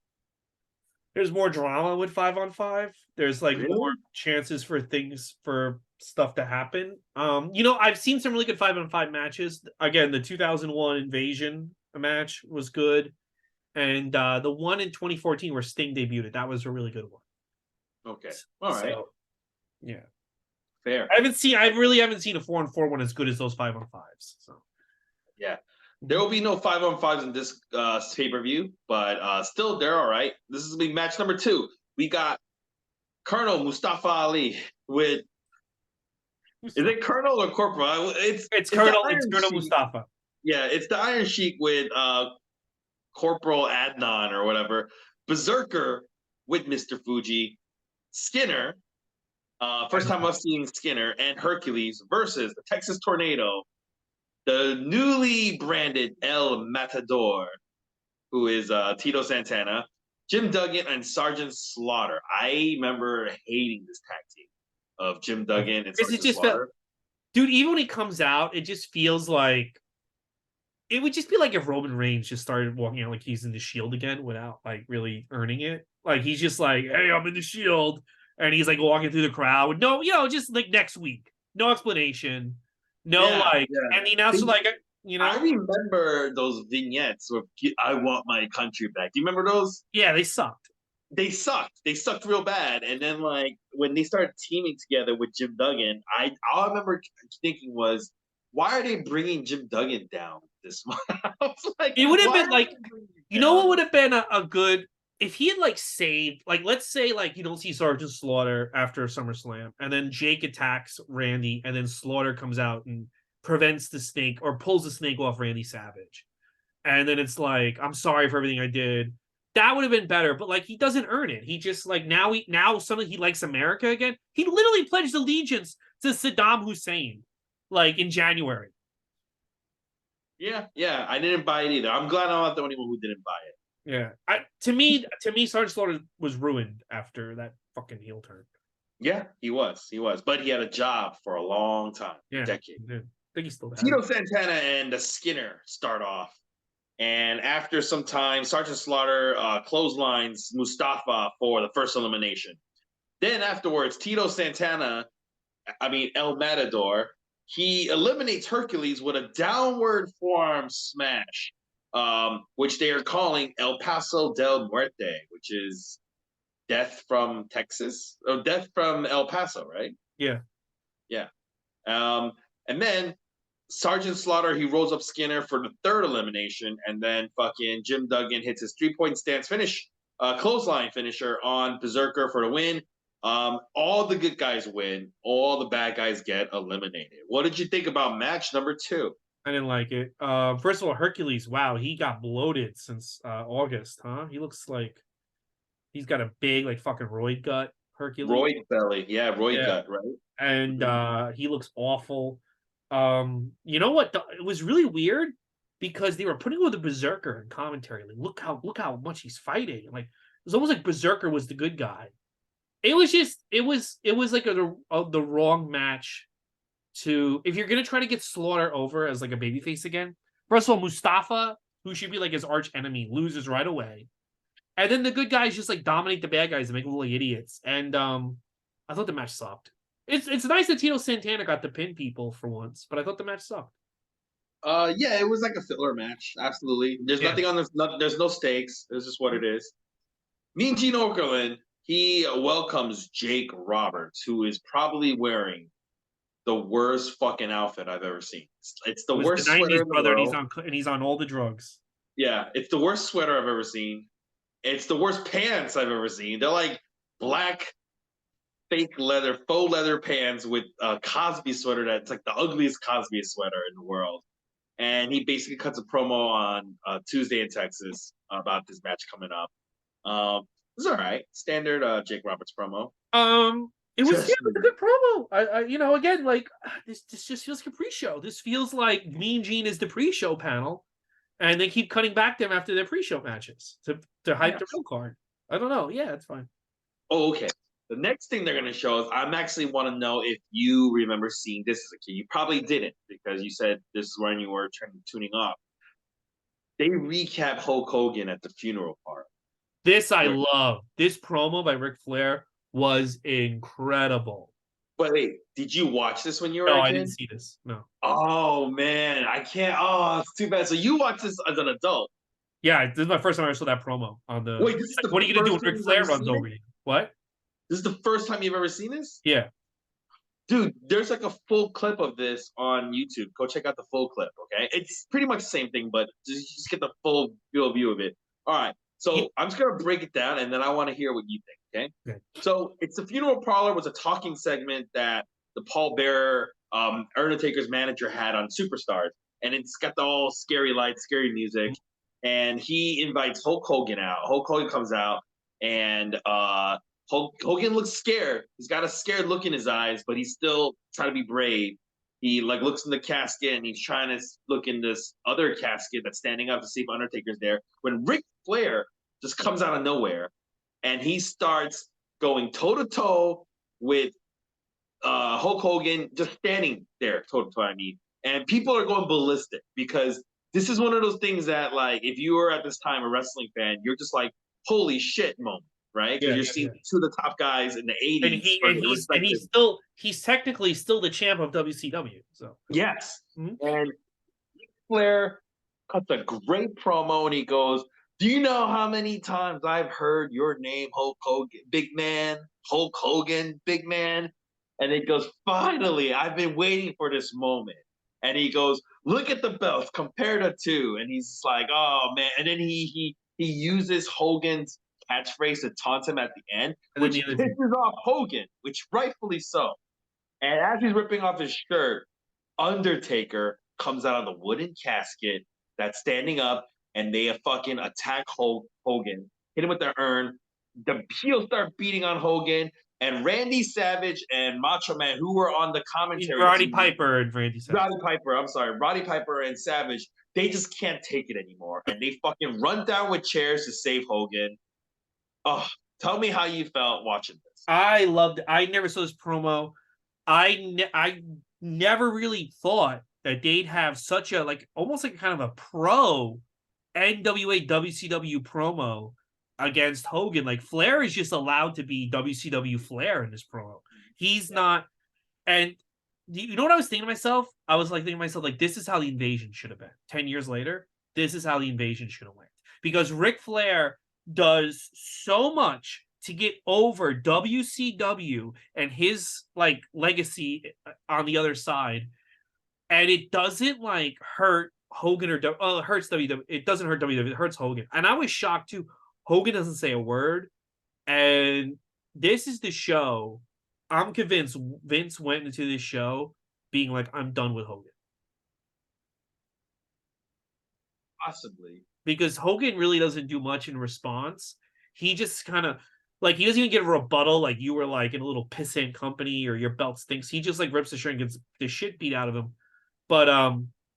Speaker 1: There's more drama with 5-on-5. There's like more chances for stuff to happen. I've seen some really good 5-on-5 matches. Again, the 2001 Invasion match was good, and the one in 2014 where Sting debuted, that was a really good one.
Speaker 2: Okay, all right,
Speaker 1: so, yeah,
Speaker 2: fair.
Speaker 1: I really haven't seen a 4-on-4 one as good as those 5-on-5s. So,
Speaker 2: yeah. There will be no 5-on-5s in this pay-per-view, but still, they're all right. This is be match number 2. We got Colonel Mustafa Ali with. Is it Colonel or Corporal?
Speaker 1: It's Colonel. It's Colonel Mustafa.
Speaker 2: Yeah, it's the Iron Sheik with Corporal Adnan or whatever. Berserker with Mr. Fuji. Skinner. First time I've seen Skinner and Hercules versus the Texas Tornado. The newly branded El Matador, who is Tito Santana, Jim Duggan, and Sergeant Slaughter. I remember hating this tag team of Jim Duggan and Sergeant Slaughter.
Speaker 1: Dude, even when he comes out, it just feels like it would just be like if Roman Reigns just started walking out like he's in the Shield again without like really earning it. Like he's just like, hey, I'm in the Shield. And he's like walking through the crowd with just like next week. No explanation. And the announcer
Speaker 2: I remember those vignettes where I want my country back. Do you remember those?
Speaker 1: Yeah, they sucked.
Speaker 2: They sucked real bad. And then like when they started teaming together with Jim Duggan, all I remember thinking was, why are they bringing Jim Duggan down this much? I was like,
Speaker 1: it would have been like, what would have been a good if he had like saved, like let's say like you don't see Sergeant Slaughter after SummerSlam, and then Jake attacks Randy, and then Slaughter comes out and prevents the snake or pulls the snake off Randy Savage, and then it's like, I'm sorry for everything I did. That would have been better, but like he doesn't earn it. He just like now suddenly he likes America again. He literally pledged allegiance to Saddam Hussein, like in January.
Speaker 2: Yeah, I didn't buy it either. I'm glad I'm not the only one who didn't buy it.
Speaker 1: Yeah, to me, Sergeant Slaughter was ruined after that fucking heel turn.
Speaker 2: Yeah, he was, but he had a job for a long time, decade.
Speaker 1: I think he still has.
Speaker 2: Tito Santana and the Skinner start off, and after some time, Sergeant Slaughter clotheslines Mustafa for the first elimination. Then afterwards, El Matador, he eliminates Hercules with a downward forearm smash, which they are calling El Paso del Muerte, which is death from Texas or death from El Paso, right?
Speaker 1: Yeah.
Speaker 2: Yeah. And then Sergeant Slaughter, he rolls up Skinner for the third elimination, and then fucking Jim Duggan hits his 3-point stance finish, clothesline finisher on Berserker for the win. All the good guys win, all the bad guys get eliminated. What did you think about match number 2?
Speaker 1: I didn't like it. First of all, Hercules, wow, he got bloated since August, huh? He looks like he's got a big, like, fucking roid gut, Hercules.
Speaker 2: Roid belly, yeah, roid
Speaker 1: Yeah.
Speaker 2: gut, right?
Speaker 1: And he looks awful. You know what? It was really weird because they were putting with the Berserker in commentary. Like, look how much he's fighting. Like, it was almost like Berserker was the good guy. It was just, it was like the wrong match to, if you're gonna try to get Slaughter over as like a babyface again. First of all, Mustafa, who should be like his arch enemy, loses right away, and then the good guys just like dominate the bad guys and make them look like idiots. And I thought the match sucked. It's nice that Tito Santana got to pin people for once, but I thought the match sucked.
Speaker 2: Yeah, it was like a filler match. Absolutely. There's nothing on this. There's no stakes. This is what it is. Mean Gene Okerlund, he welcomes Jake Roberts, who is probably wearing the worst fucking outfit I've ever seen. It's the worst
Speaker 1: the 90s
Speaker 2: sweater in the
Speaker 1: brother,
Speaker 2: world.
Speaker 1: and he's on all the drugs.
Speaker 2: Yeah, it's the worst sweater I've ever seen. It's the worst pants I've ever seen. They're like black fake leather, faux leather pants with a Cosby sweater that's like the ugliest Cosby sweater in the world. And he basically cuts a promo on Tuesday in Texas about this match coming up. It's all right, standard Jake Roberts promo.
Speaker 1: It was a good promo. I you know, again, like, this just feels like a pre-show. This feels like Mean Gene is the pre-show panel, and they keep cutting back them after their pre-show matches to hype the real card. I don't know. Yeah, it's fine.
Speaker 2: Oh, okay. The next thing they're going to show is, I'm actually want to know if you remember seeing this as a kid. You probably didn't, because you said this is when you were tuning up. They recap Hulk Hogan at the funeral parlor.
Speaker 1: This I love. This promo by Ric Flair was incredible.
Speaker 2: But wait, did you watch this when you were a kid?
Speaker 1: No, I didn't see this. No.
Speaker 2: Oh, man. I can't. Oh, it's too bad. So you watched this as an adult.
Speaker 1: Yeah, this is my first time I saw that promo on the.
Speaker 2: Wait, this is
Speaker 1: what are you going to do when Ric Flair runs over you? What?
Speaker 2: This is the first time you've ever seen this?
Speaker 1: Yeah.
Speaker 2: Dude, there's like a full clip of this on YouTube. Go check out the full clip, okay? It's pretty much the same thing, but just get the full view of it. All right. So I'm just going to break it down, and then I want to hear what you think, okay? So it's the funeral parlor was a talking segment that the Paul Bearer, Undertaker's manager, had on Superstars. And it's got the all scary lights, scary music. And he invites Hulk Hogan out. Hulk Hogan comes out, and Hogan looks scared. He's got a scared look in his eyes, but he's still trying to be brave. He like looks in the casket, and he's trying to look in this other casket that's standing up to see if Undertaker's there. When Ric Flair just comes out of nowhere, and he starts going toe to toe with Hulk Hogan, just standing there toe to toe. I mean, and people are going ballistic, because this is one of those things that, like, if you were at this time a wrestling fan, you're just like, holy shit moment. Right? Because you're seeing two of the top guys in the 80s.
Speaker 1: He's technically still the champ of WCW. So
Speaker 2: yes. And Flair cuts a great promo, and he goes, "Do you know how many times I've heard your name, Hulk Hogan, big man, Hulk Hogan, big man?" And he goes, "Finally, I've been waiting for this moment." And he goes, "Look at the belts, compare the two." And he's like, "Oh man." And then he uses Hogan's catchphrase to taunt him at the end, which pisses off Hogan, which rightfully so. And as he's ripping off his shirt, Undertaker comes out of the wooden casket that's standing up, and they fucking attack Hogan, hit him with the urn. The heels start beating on Hogan, and Randy Savage and Macho Man, who were on the commentary,
Speaker 1: Roddy Piper and Randy Savage.
Speaker 2: Roddy Piper and Savage, they just can't take it anymore, and they fucking run down with chairs to save Hogan. Oh, tell me how you felt watching this.
Speaker 1: I loved it. I never saw this promo. I never really thought that they'd have such a, like, almost like kind of a pro NWA WCW promo against Hogan. Like, Flair is just allowed to be WCW Flair in this promo. He's not. And you know what I was thinking to myself? I was like thinking to myself, like, this is how the invasion should have been. 10 years later, this is how the invasion should have went. Because Ric Flair does so much to get over WCW and his like legacy on the other side, and it doesn't like hurt Hogan or it hurts WWE. It doesn't hurt WWE. It hurts Hogan. And I was shocked too. Hogan doesn't say a word, and this is the show. I'm convinced Vince went into this show being like, I'm done with Hogan.
Speaker 2: Possibly.
Speaker 1: Because Hogan really doesn't do much in response. He just kind of like he doesn't even get a rebuttal like you were like in a little pissant company or your belt stinks. He just like rips the shirt and gets the shit beat out of him. But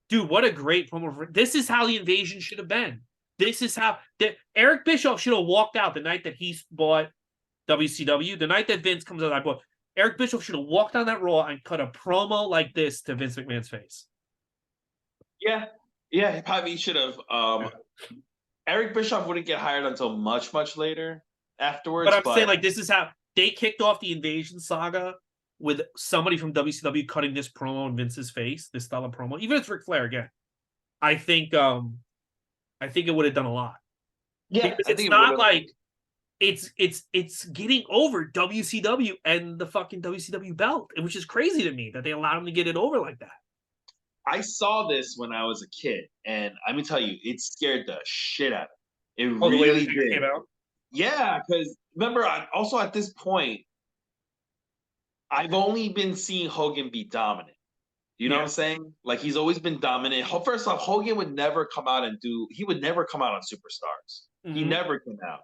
Speaker 1: dude, what a great promo. This is how the invasion should have been. This is how Eric Bischoff should have walked out the night that he bought WCW. The night that Vince comes out, I bought Eric Bischoff should have walked on that Raw and cut a promo like this to Vince McMahon's face.
Speaker 2: Yeah, yeah, he probably should have. Eric Bischoff wouldn't get hired until much, much later afterwards.
Speaker 1: But I'm saying, like, this is how they kicked off the invasion saga with somebody from WCW cutting this promo in Vince's face, this style of promo. Even if it's Ric Flair again, I think it would have done a lot.
Speaker 2: Yeah,
Speaker 1: because it's not like it's getting over WCW and the fucking WCW belt, which is crazy to me that they allowed him to get it over like that.
Speaker 2: I saw this when I was a kid, and let me tell you, it scared the shit out of me. It really did.
Speaker 1: Came out?
Speaker 2: Yeah, because remember, also at this point, I've only been seeing Hogan be dominant. You know what I'm saying? Like he's always been dominant. First off, Hogan would never come out and he would never come out on Superstars. Mm-hmm. He never came out.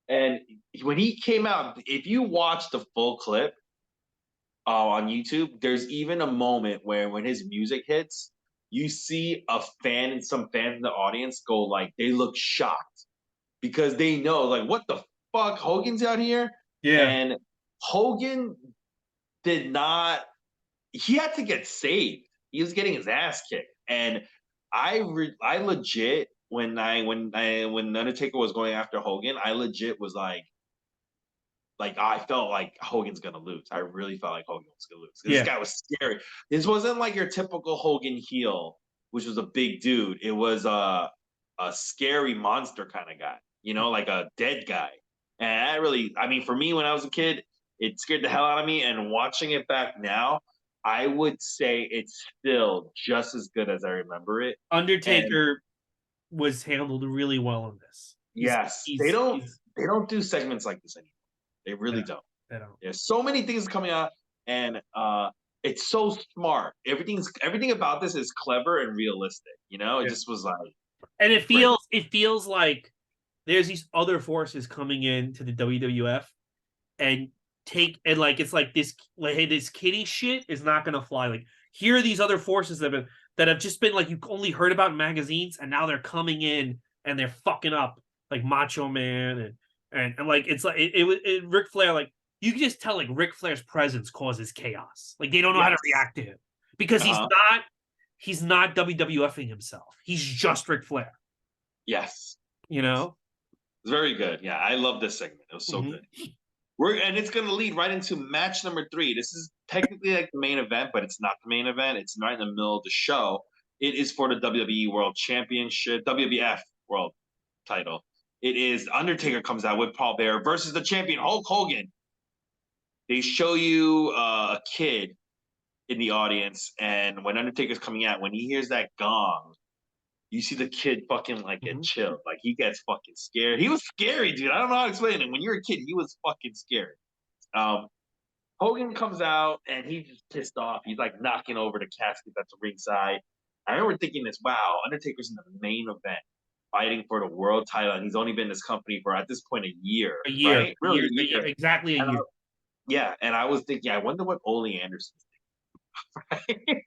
Speaker 2: And when he came out, if you watch the full clip on YouTube, there's even a moment where when his music hits, you see some fans in the audience go like, they look shocked because they know like, what the fuck, Hogan's out here?
Speaker 1: Yeah.
Speaker 2: And Hogan did not, he had to get saved. He was getting his ass kicked. And I legit, when Undertaker was going after Hogan, I legit was like I felt like Hogan's gonna lose. I really felt like Hogan was gonna lose. This guy was scary. This wasn't like your typical Hogan heel, which was a big dude. It was a scary monster kind of guy, you know, like a dead guy. And I mean, for me when I was a kid, it scared the hell out of me. And watching it back now, I would say it's still just as good as I remember it.
Speaker 1: Undertaker was handled really well in this.
Speaker 2: They don't do segments like this anymore. They really don't.
Speaker 1: They don't.
Speaker 2: There's so many things coming out, and it's so smart. Everything about this is clever and realistic. You know, it just was like,
Speaker 1: and it feels like there's these other forces coming into the WWF, and it's like this, like, hey, this kiddie shit is not gonna fly. Like, here are these other forces that have just been like you only heard about in magazines, and now they're coming in and they're fucking up, like Macho Man and like it's like it Ric Flair, like you can just tell like Ric Flair's presence causes chaos. Like they don't know how to react to him because he's not WWFing himself. He's just Ric Flair.
Speaker 2: Yes.
Speaker 1: You know?
Speaker 2: It's very good. Yeah, I love this segment. It was so good. And it's going to lead right into match number 3. This is technically like the main event, but it's not the main event. It's right in the middle of the show. It is for the WWE World Championship, WWF World title. It is Undertaker comes out with Paul Bearer versus the champion Hulk Hogan. They show you a kid in the audience, and when Undertaker's coming out, when he hears that gong, you see the kid fucking like get chilled. Like he gets fucking scared. He was scary, dude. I don't know how to explain it. When you're a kid, he was fucking scary. Hogan comes out and he's just pissed off. He's like knocking over the casket that's ringside. I remember thinking this, wow, Undertaker's in the main event fighting for the world title, and he's only been in this company for at this point a year. Right? Really, a year.
Speaker 1: Exactly a year.
Speaker 2: And I was thinking, I wonder what Ole Anderson's thinking.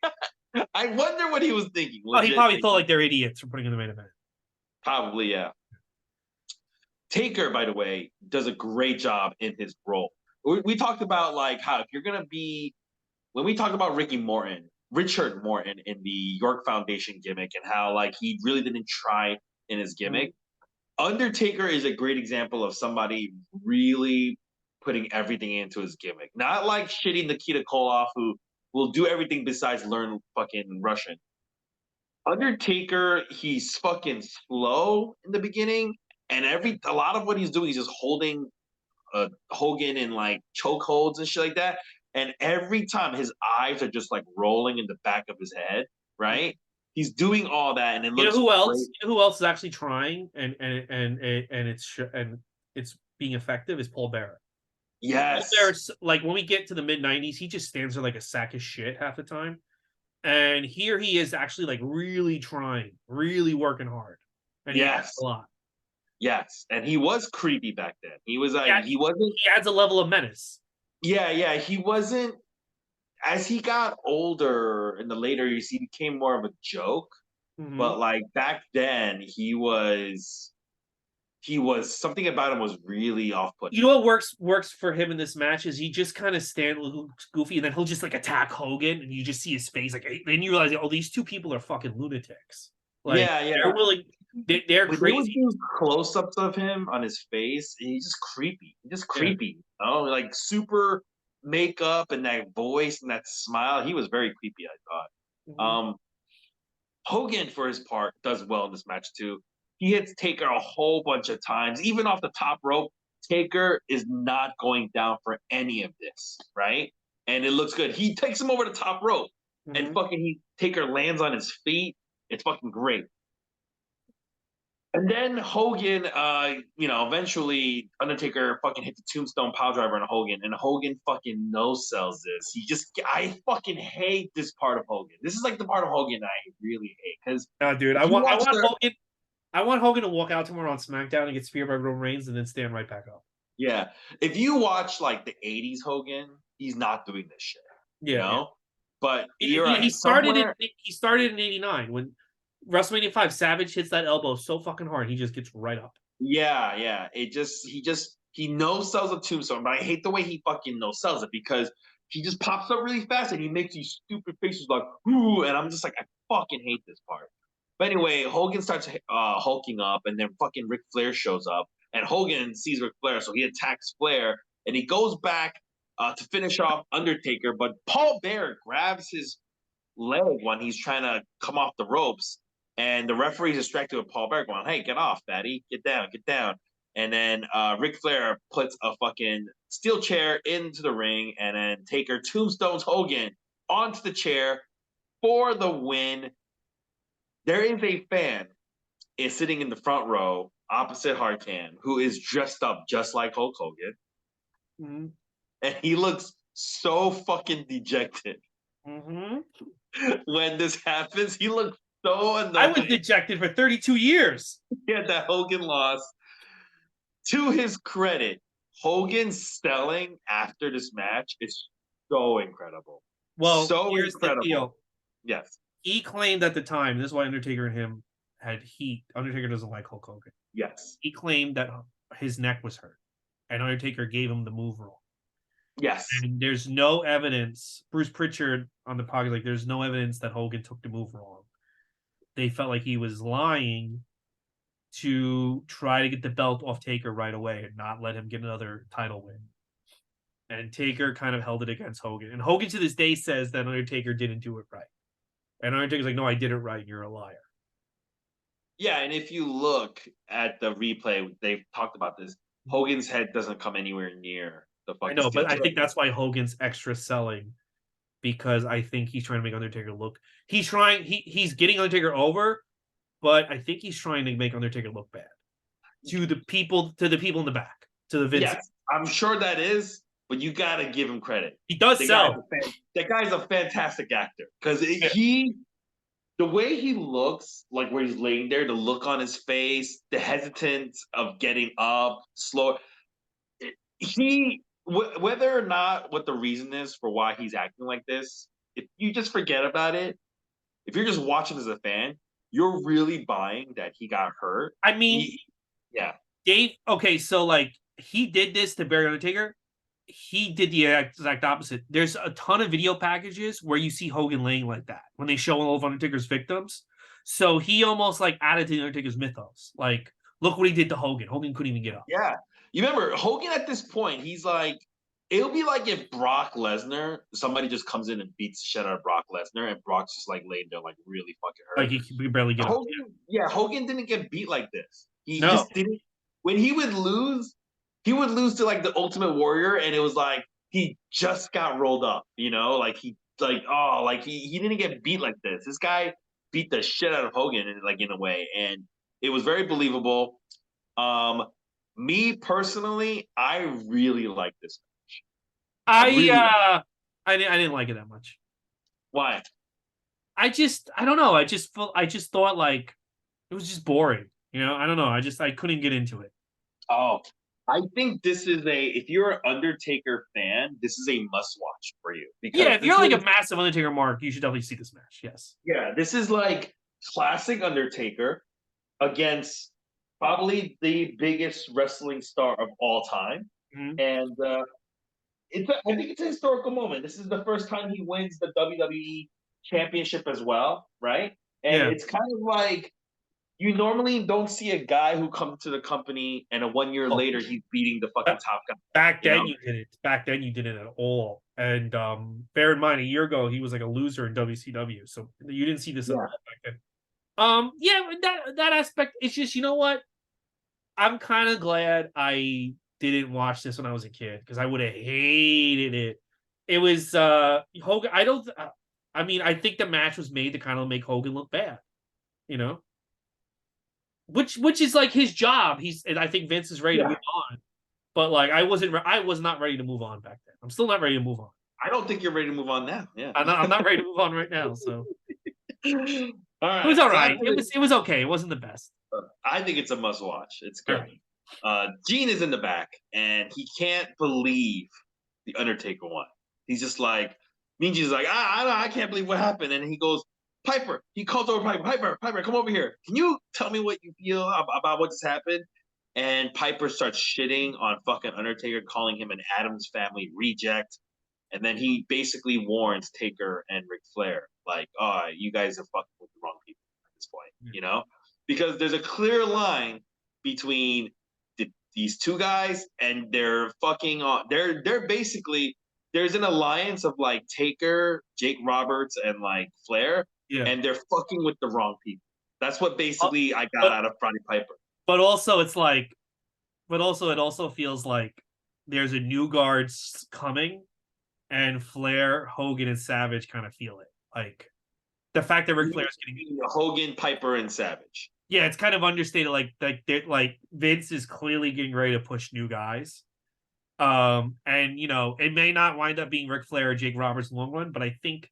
Speaker 2: I wonder what he was thinking.
Speaker 1: Oh, he probably thought like they're idiots for putting in the main event.
Speaker 2: Probably, yeah. Taker, by the way, does a great job in his role. We talked about like how if you're gonna be, when we talked about Richard Morton in the York Foundation gimmick and how like he really didn't try in his gimmick. Undertaker is a great example of somebody really putting everything into his gimmick. Not like shitting Nikita Koloff, who will do everything besides learn fucking Russian. Undertaker, he's fucking slow in the beginning, and a lot of what he's doing is just holding Hogan in like chokeholds and shit like that. And every time his eyes are just like rolling in the back of his head, right? He's doing all that, and it
Speaker 1: You know
Speaker 2: looks
Speaker 1: who else?
Speaker 2: great.
Speaker 1: You know who else is actually trying and it's being effective is Paul Bearer. Paul
Speaker 2: Yes,
Speaker 1: Bear's like when we get to the mid-90s, he just stands there like a sack of shit half the time. And here he is actually like really trying, really working hard. And he adds
Speaker 2: yes,
Speaker 1: a lot.
Speaker 2: yes. And he was creepy back then. He was like
Speaker 1: Yeah,
Speaker 2: he wasn't.
Speaker 1: he adds a level of menace.
Speaker 2: Yeah, yeah. He wasn't. As he got older in the later years, he became more of a joke.
Speaker 1: Mm-hmm.
Speaker 2: But like back then, he was something about him was really off-putting.
Speaker 1: You know what works for him in this match is he just kind of stand looks goofy and then he'll just like attack Hogan and you just see his face like then you realize oh these two people are fucking lunatics like
Speaker 2: Yeah,
Speaker 1: they're
Speaker 2: yeah.
Speaker 1: willing they're
Speaker 2: When they would
Speaker 1: crazy
Speaker 2: do close-ups of him on his face, he's just creepy. He's just
Speaker 1: yeah
Speaker 2: creepy. Like super makeup and that voice and that smile. He was very creepy, I thought.
Speaker 1: mm-hmm.
Speaker 2: Hogan, for his part, does well in this match too. He hits Taker a whole bunch of times, even off the top rope. Taker is not going down for any of this, right? And it looks good. He takes him over the top rope, and
Speaker 1: Mm-hmm.
Speaker 2: Taker lands on his feet. It's fucking great. And then Hogan, eventually Undertaker fucking hit the tombstone pile driver on Hogan, and Hogan fucking no sells this. I fucking hate this part of Hogan. This is like the part of Hogan I really hate because
Speaker 1: Dude
Speaker 2: if you
Speaker 1: I
Speaker 2: watch
Speaker 1: want
Speaker 2: the
Speaker 1: Hogan I want Hogan to walk out tomorrow on SmackDown and get speared by Roman Reigns and then stand right back up
Speaker 2: yeah, if you watch like the '80s Hogan, he's not doing this shit, you
Speaker 1: yeah
Speaker 2: know. But you're right.
Speaker 1: started
Speaker 2: Somewhere,
Speaker 1: he started in '89 when WrestleMania 5 Savage hits that elbow so fucking hard he just gets right up
Speaker 2: yeah, yeah. He no sells a tombstone, but I hate the way he fucking no sells it because he just pops up really fast and he makes these stupid faces like ooh, and I'm just like I fucking hate this part. But anyway, Hogan starts hulking up, and then fucking Ric Flair shows up, and Hogan sees Ric Flair, so he attacks Flair, and he goes back to finish off Undertaker, but Paul Bearer grabs his leg when he's trying to come off the ropes. And the referee's distracted with Paul Bear going, hey, get off, fatty. Get down, get down. And then Ric Flair puts a fucking steel chair into the ring, and then Taker tombstones Hogan onto the chair for the win. There is a fan is sitting in the front row opposite Hartan who is dressed up just like Hulk Hogan.
Speaker 1: mm-hmm.
Speaker 2: And he looks so fucking dejected.
Speaker 1: Mm-hmm.
Speaker 2: When this happens, he looks so
Speaker 1: I was
Speaker 2: annoyed.
Speaker 1: dejected for 32 years.
Speaker 2: Yeah, that Hogan lost. To his credit, Hogan's selling after this match is so incredible.
Speaker 1: Well,
Speaker 2: So
Speaker 1: here's the
Speaker 2: incredible.
Speaker 1: deal.
Speaker 2: Yes.
Speaker 1: He claimed at the time, this is why Undertaker and him had heat. Undertaker doesn't like Hulk Hogan.
Speaker 2: Yes.
Speaker 1: He claimed that his neck was hurt, and Undertaker gave him the move wrong.
Speaker 2: Yes.
Speaker 1: And there's no evidence. Bruce Pritchard on the podcast, like, there's no evidence that Hogan took the move wrong. They felt like he was lying to try to get the belt off Taker right away and not let him get another title win. And Taker kind of held it against Hogan. And Hogan to this day says that Undertaker didn't do it right. And Undertaker's like, no, I did it right. You're a liar.
Speaker 2: Yeah, and if you look at the replay, they've talked about this. Hogan's head doesn't come anywhere near the
Speaker 1: I
Speaker 2: fucking
Speaker 1: know,
Speaker 2: steel
Speaker 1: but I
Speaker 2: chair.
Speaker 1: think that's why Hogan's extra selling because I think he's trying to make Undertaker look. He's getting Undertaker over, but I think he's trying to make Undertaker look bad to the people in the back, to the Vince.
Speaker 2: Yes, I'm sure that is, but you got to give him credit.
Speaker 1: He does sell.
Speaker 2: That guy's a fantastic actor because
Speaker 1: Yeah.
Speaker 2: the way he looks, like where he's laying there, the look on his face, the hesitance of getting up, slow. Whether or not what the reason is for why he's acting like this, if you just forget about it, if you're just watching as a fan, you're really buying that he got hurt.
Speaker 1: I mean,
Speaker 2: Yeah.
Speaker 1: Dave. Okay, so like he did this to Barry Undertaker. He did the exact opposite. There's a ton of video packages where you see Hogan laying like that when they show all of Undertaker's victims. So he almost like added to the Undertaker's mythos. Like, look what he did to Hogan. Hogan couldn't even get up.
Speaker 2: Yeah. You remember Hogan at this point, he's like It'll be like if Brock Lesnar, somebody just comes in and beats the shit out of Brock Lesnar, and Brock's just like laying there like really fucking
Speaker 1: Like
Speaker 2: hurt.
Speaker 1: he could barely get up.
Speaker 2: Hogan didn't get beat like this. He
Speaker 1: No.
Speaker 2: just didn't. When he would lose to like the Ultimate Warrior, and it was like he just got rolled up. You know, like he didn't get beat like this. This guy beat the shit out of Hogan, in a way, and it was very believable. Um, Me personally, I really like this. I really
Speaker 1: I didn't like it that much.
Speaker 2: why?
Speaker 1: I don't know. I just thought like it was just boring. I don't know. I couldn't get into it.
Speaker 2: Oh, I think this is if you're an Undertaker fan, this is a must watch for you
Speaker 1: Yeah,
Speaker 2: because
Speaker 1: if you're like a massive Undertaker mark, you should definitely see this match. Yes.
Speaker 2: this is like classic Undertaker against probably the biggest wrestling star of all time,
Speaker 1: Mhm.
Speaker 2: and I think it's a historical moment. This is the first time he wins the WWE Championship as well, right? And
Speaker 1: Yeah.
Speaker 2: it's kind of like you normally don't see a guy who comes to the company and 1 year
Speaker 1: Oh,
Speaker 2: later he's beating the fucking top guy.
Speaker 1: back
Speaker 2: You know?
Speaker 1: then you didn't. Back then you didn't at all. And bear in mind, a year ago he was like a loser in WCW, so you didn't see this at all
Speaker 2: Yeah.
Speaker 1: back then. Yeah, that aspect. It's just what. I'm kind of glad I didn't watch this when I was a kid because I would have hated it. It was Hogan. I don't. I mean, I think the match was made to kind of make Hogan look bad. You know, which is like his job. And I think Vince is ready to
Speaker 2: Yeah.
Speaker 1: move on. But like, I wasn't. I was not ready to move on back then. I'm still not ready to move on.
Speaker 2: I don't think you're ready to move on now. Yeah.
Speaker 1: I'm not ready to move on right now. So
Speaker 2: All
Speaker 1: it was
Speaker 2: right.
Speaker 1: all
Speaker 2: So
Speaker 1: right. It was okay. It wasn't the best.
Speaker 2: I think it's a must watch. It's
Speaker 1: All
Speaker 2: good.
Speaker 1: right.
Speaker 2: Gene is in the back and he can't believe the Undertaker won. He's just like, Mean Gene's like, I can't believe what happened. And he goes, Piper. He calls over Piper, come over here. Can you tell me what you feel about what just happened? And Piper starts shitting on fucking Undertaker, calling him an Addams Family reject. And then he basically warns Taker and Ric Flair, like, oh, you guys are fucking with the wrong people at this point, Because there's a clear line between these two guys and they're fucking on. They're basically there's an alliance of like Taker, Jake Roberts, and like Flair,
Speaker 1: Yeah.
Speaker 2: and they're fucking with the wrong people. That's what basically I got out of Roddy Piper.
Speaker 1: But also, it's like, it also feels like there's a new guard coming, and Flair, Hogan, and Savage kind of feel it. Like the fact that Ric Flair is getting
Speaker 2: Hogan, Piper, and Savage.
Speaker 1: Yeah, it's kind of understated. Like Vince is clearly getting ready to push new guys. And it may not wind up being Ric Flair or Jake Roberts in the long run, but I think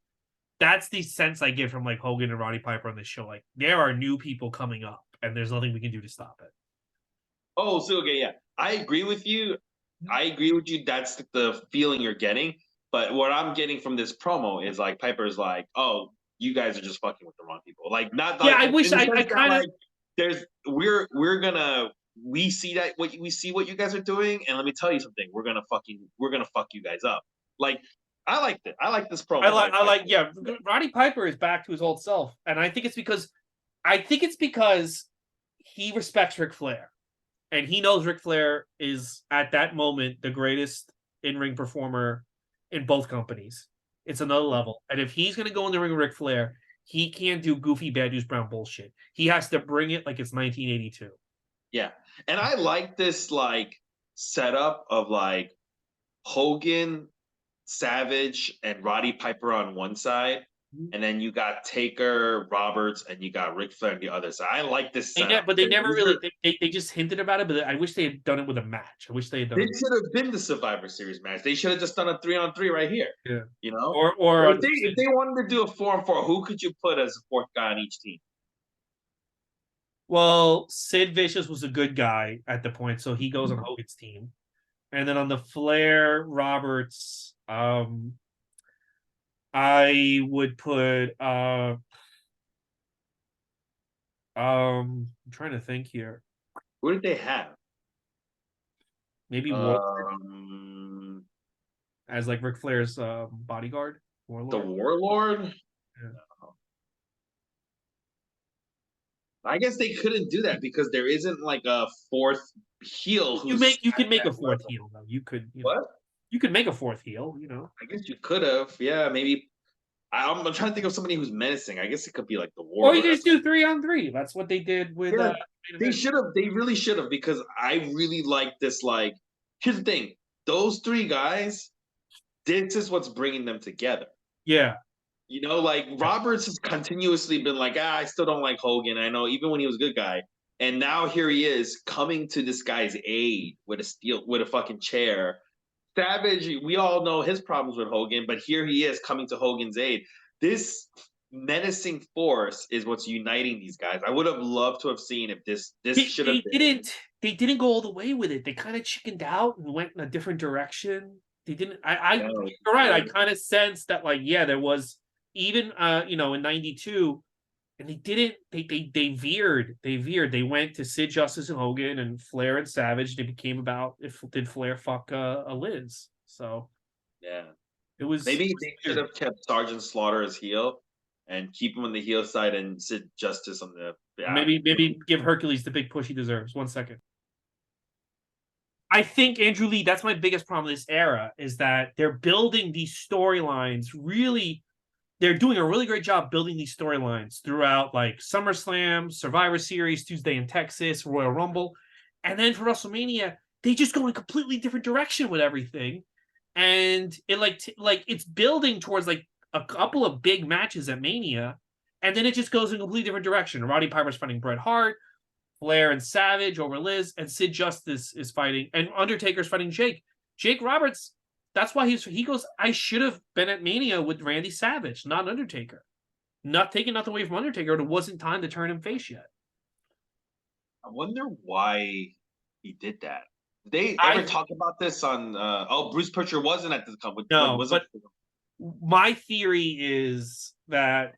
Speaker 1: that's the sense I get from like Hogan and Roddy Piper on this show. Like there are new people coming up, and there's nothing we can do to stop it.
Speaker 2: Oh, so okay, yeah, I agree with you. That's the feeling you're getting. But what I'm getting from this promo is like Piper's like, oh, you guys are just fucking with the wrong people. Like not
Speaker 1: Yeah,
Speaker 2: like,
Speaker 1: I wish I kind of.
Speaker 2: Like, we see what you guys are doing, and let me tell you something. We're gonna fuck you guys up. Like I liked it. I like this promo.
Speaker 1: Yeah. Roddy Piper is back to his old self, and I think it's because he respects Ric Flair, and he knows Ric Flair is at that moment the greatest in-ring performer in both companies. It's another level, and if he's going to go in the ring with Ric Flair, he can't do goofy bad news brown bullshit. He has to bring it like it's 1982.
Speaker 2: Yeah, and I like this like setup of like Hogan, Savage, and Roddy Piper on one side, and then you got Taker, Roberts, and you got Ric Flair on the other side. I like this setup.
Speaker 1: But they never really. They just hinted about it, but I wish they had done it with a match. I wish they had done.
Speaker 2: This should have been the Survivor Series match. They should have just done a 3-on-3 right here.
Speaker 1: Yeah,
Speaker 2: Or if they wanted to do a 4-on-4, who could you put as a fourth guy on each team?
Speaker 1: Well, Sid Vicious was a good guy at the point, so he goes on Hogan's team. And then on the Flair, Roberts, I would put I'm trying to think here.
Speaker 2: Who did they have?
Speaker 1: Maybe Warlord as like Ric Flair's bodyguard.
Speaker 2: Warlord? The Warlord? Yeah. I guess they couldn't do that because there isn't like a fourth heel.
Speaker 1: You can make a fourth heel though. You could.
Speaker 2: What?
Speaker 1: You could make a fourth heel, you know.
Speaker 2: I guess you could have. Yeah, maybe. I'm trying to think of somebody who's menacing. I guess it could be like the
Speaker 1: Or you
Speaker 2: Warlord.
Speaker 1: could just do 3-on-3. That's what they did with
Speaker 2: Yeah,
Speaker 1: main
Speaker 2: they
Speaker 1: event.
Speaker 2: should have. They really should have because I really like this. Like, here's the thing: those three guys. This is what's bringing them together.
Speaker 1: Yeah.
Speaker 2: You know, like
Speaker 1: Yeah.
Speaker 2: Roberts has continuously been like, I still don't like Hogan. I know, even when he was a good guy. And now here he is coming to this guy's aid with a fucking chair. Savage, we all know his problems with Hogan, but here he is coming to Hogan's aid. This menacing force is what's uniting these guys. I would have loved to have seen if this
Speaker 1: They,
Speaker 2: should have
Speaker 1: they
Speaker 2: been.
Speaker 1: didn't they didn't go all the way with it. They kind of chickened out and went in a different direction. They didn't
Speaker 2: No,
Speaker 1: you're right. I kind of sensed that like yeah, there was even you know in 92 and they didn't they veered. They veered. They went to Sid Justice and Hogan and Flair and Savage. They became about if did Flair fuck a Liz. So
Speaker 2: yeah.
Speaker 1: it was
Speaker 2: Maybe they should have kept Sergeant Slaughter as heel and keep him on the heel side and Sid Justice on the yeah.
Speaker 1: maybe give Hercules the big push he deserves. 1 second. I think Andrew Lee, that's my biggest problem with this era is that they're building these storylines really. They're doing a really great job building these storylines throughout like SummerSlam, Survivor Series, Tuesday in Texas, Royal Rumble. And then for WrestleMania, they just go in a completely different direction with everything. And it like it's building towards like a couple of big matches at Mania. And then it just goes in a completely different direction. Roddy Piper's fighting Bret Hart. Flair and Savage over Liz, and Sid Justice is fighting, and Undertaker's fighting Jake. Jake Roberts, that's why he goes, I should have been at Mania with Randy Savage, not Undertaker. Not taking nothing away from Undertaker, it wasn't time to turn him face yet.
Speaker 2: I wonder why he did that. Did they
Speaker 1: I
Speaker 2: ever talk about this on? Bruce Pritchard wasn't at the company.
Speaker 1: no, but my theory is that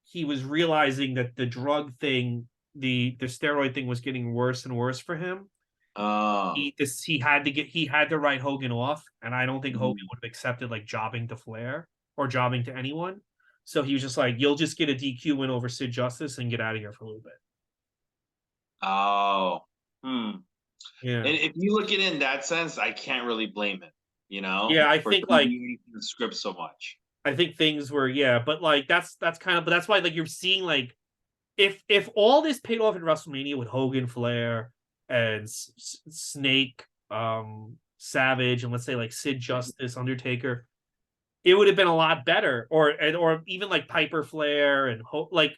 Speaker 1: he was realizing that the drug thing, the steroid thing was getting worse and worse for him. He had to write Hogan off, and I don't think Hogan would have accepted like jobbing to Flair or jobbing to anyone. So he was just like, "You'll just get a DQ win over Sid Justice and get out of here for a little bit."
Speaker 2: Oh,
Speaker 1: Yeah,
Speaker 2: and if you look at it in that sense, I can't really blame him. You know,
Speaker 1: yeah. I
Speaker 2: for
Speaker 1: think like
Speaker 2: the script so much.
Speaker 1: I think things were but like that's kind of but that's why like you're seeing like if all this paid off at WrestleMania with Hogan, Flair, and Snake, Savage, and let's say like Sid Justice, Undertaker, it would have been a lot better. Or even like Piper, Flair, and like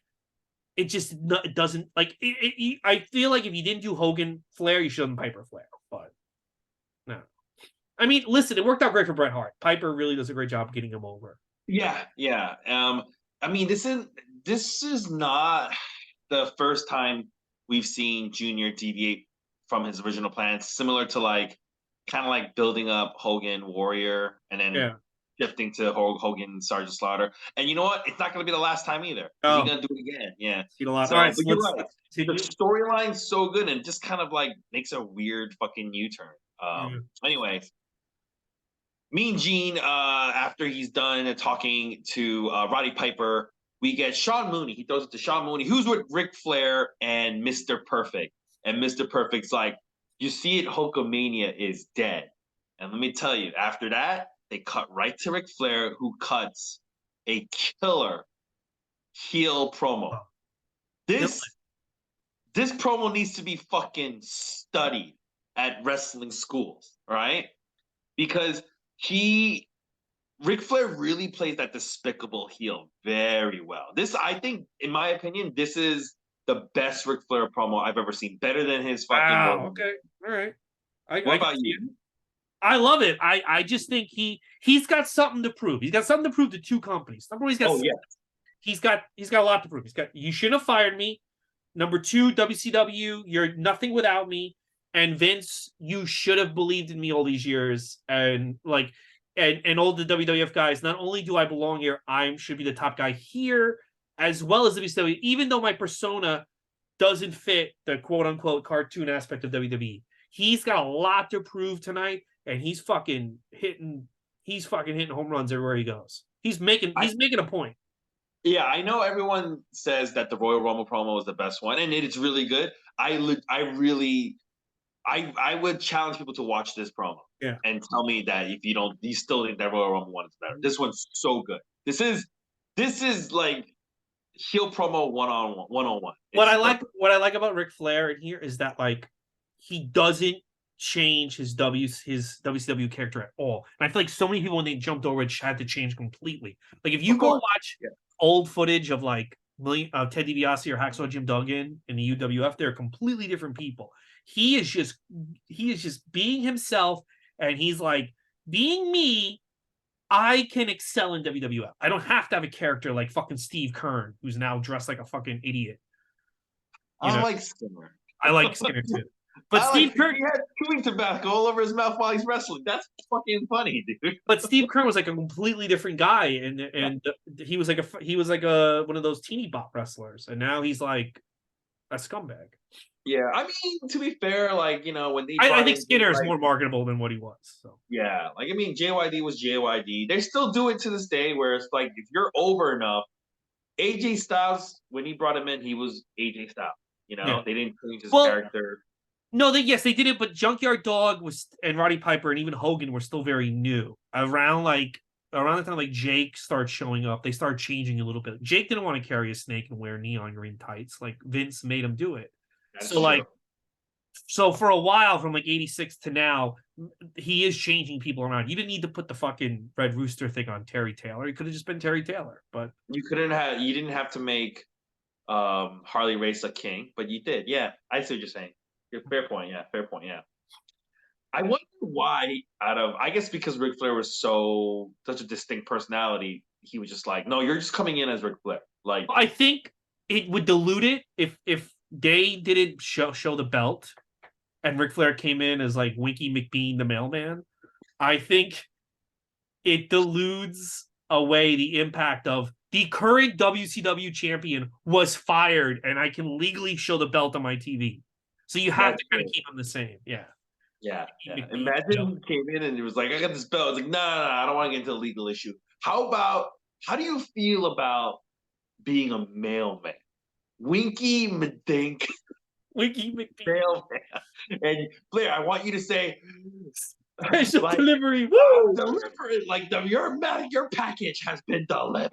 Speaker 1: it just it doesn't like it. I feel like if you didn't do Hogan, Flair, you should have done Piper, Flair. But no, I mean, listen, it worked out great for Bret Hart. Piper really does a great job getting him over.
Speaker 2: Yeah, yeah. I mean, this is not the first time we've seen Junior deviate from his original plans. Similar to like, kind of like building up Hogan Warrior and then shifting to Hogan Sergeant Slaughter. And you know what? It's not going to be the last time either. He's going to do it again. Yeah.
Speaker 1: Seen a lot.
Speaker 2: So,
Speaker 1: All right,
Speaker 2: but
Speaker 1: so
Speaker 2: you're
Speaker 1: let's
Speaker 2: right. The
Speaker 1: continue.
Speaker 2: storyline's so good and just kind of like makes a weird fucking U-turn. Anyway, Mean Gene, after he's done talking to Roddy Piper, we get Sean Mooney. He throws it to Sean Mooney, who's with Ric Flair and Mr. Perfect. And Mr. Perfect's like, you see it, Hulkamania is dead. And let me tell you, after that, they cut right to Ric Flair, who cuts a killer heel promo. This promo needs to be fucking studied at wrestling schools, right? Because Ric Flair really plays that despicable heel very well. This, I think, in my opinion, this is the best Ric Flair promo I've ever seen. Better than his fucking.
Speaker 1: Wow. Okay. All right.
Speaker 2: What about you?
Speaker 1: I love it. I just think he's got something to prove. He's got something to prove to two companies. Number one, he's got a lot to prove. You shouldn't have fired me. Number two, WCW, you're nothing without me. And Vince, you should have believed in me all these years. And like and all the WWF guys, not only do I belong here, I should be the top guy here, as well as WCW, even though my persona doesn't fit the quote unquote cartoon aspect of WWE. He's got a lot to prove tonight, and he's fucking hitting home runs everywhere he goes. He's making a point.
Speaker 2: Yeah, I know everyone says that the Royal Rumble promo is the best one, and it's really good. I really I would challenge people to watch this promo.
Speaker 1: Yeah.
Speaker 2: And tell me that if you still think that Royal Rumble one is better. This one's so good. This is like heel promo one on one.
Speaker 1: What I like about Ric Flair in here is that like he doesn't change his WCW character at all. And I feel like so many people when they jumped over it had to change completely. Like if you go watch old footage of like Ted DiBiase or Hacksaw Jim Duggan in the UWF, they're completely different people. He is just being himself, and he's like, being me, I can excel in WWF. I don't have to have a character like fucking Steve Kern, who's now dressed like a fucking idiot.
Speaker 2: I like Skinner.
Speaker 1: I like Skinner too. But Steve Kern,
Speaker 2: he had chewing tobacco all over his mouth while he's wrestling. That's fucking funny, dude.
Speaker 1: But Steve Kern was like a completely different guy, and he was like a one of those teeny bop wrestlers, and now he's like a scumbag.
Speaker 2: Yeah, I mean, to be fair, like, you know, when
Speaker 1: I think Skinner is more marketable than what he was. So
Speaker 2: yeah, like, I mean, JYD was JYD. They still do it to this day, where it's like if you're over enough. AJ Styles, when he brought him in, he was AJ Styles. You know, they didn't change his character.
Speaker 1: No, they did it, but Junkyard Dog and Roddy Piper and even Hogan were still very new. Around the time like Jake started showing up, they started changing a little bit. Jake didn't want to carry a snake and wear neon green tights. Like Vince made him do it.
Speaker 2: That's true.
Speaker 1: So for a while, from like 86 to now, he is changing people around. You didn't need to put the fucking Red Rooster thing on Terry Taylor. It could have just been Terry Taylor, but
Speaker 2: you didn't have to make Harley Race a king, but you did. Yeah, I see what you're saying. Fair point. Yeah. I wonder why I guess because Ric Flair was such a distinct personality, he was just like, no, you're just coming in as Ric Flair. Like,
Speaker 1: I think it would dilute it if they didn't show the belt and Ric Flair came in as like Winky McBean the mailman. I think it dilutes away the impact of the current WCW champion was fired and I can legally show the belt on my TV. So you have to kind of keep them the same. Yeah.
Speaker 2: Yeah. Imagine he came in and he was like, I got this belt. It's like, no, I don't want to get into a legal issue. How do you feel about being a mailman? Winky McDink.
Speaker 1: Winky McDink.
Speaker 2: Mailman. And Blair, I want you to say
Speaker 1: special delivery. Woo!
Speaker 2: Delivery. Like your package has been delivered.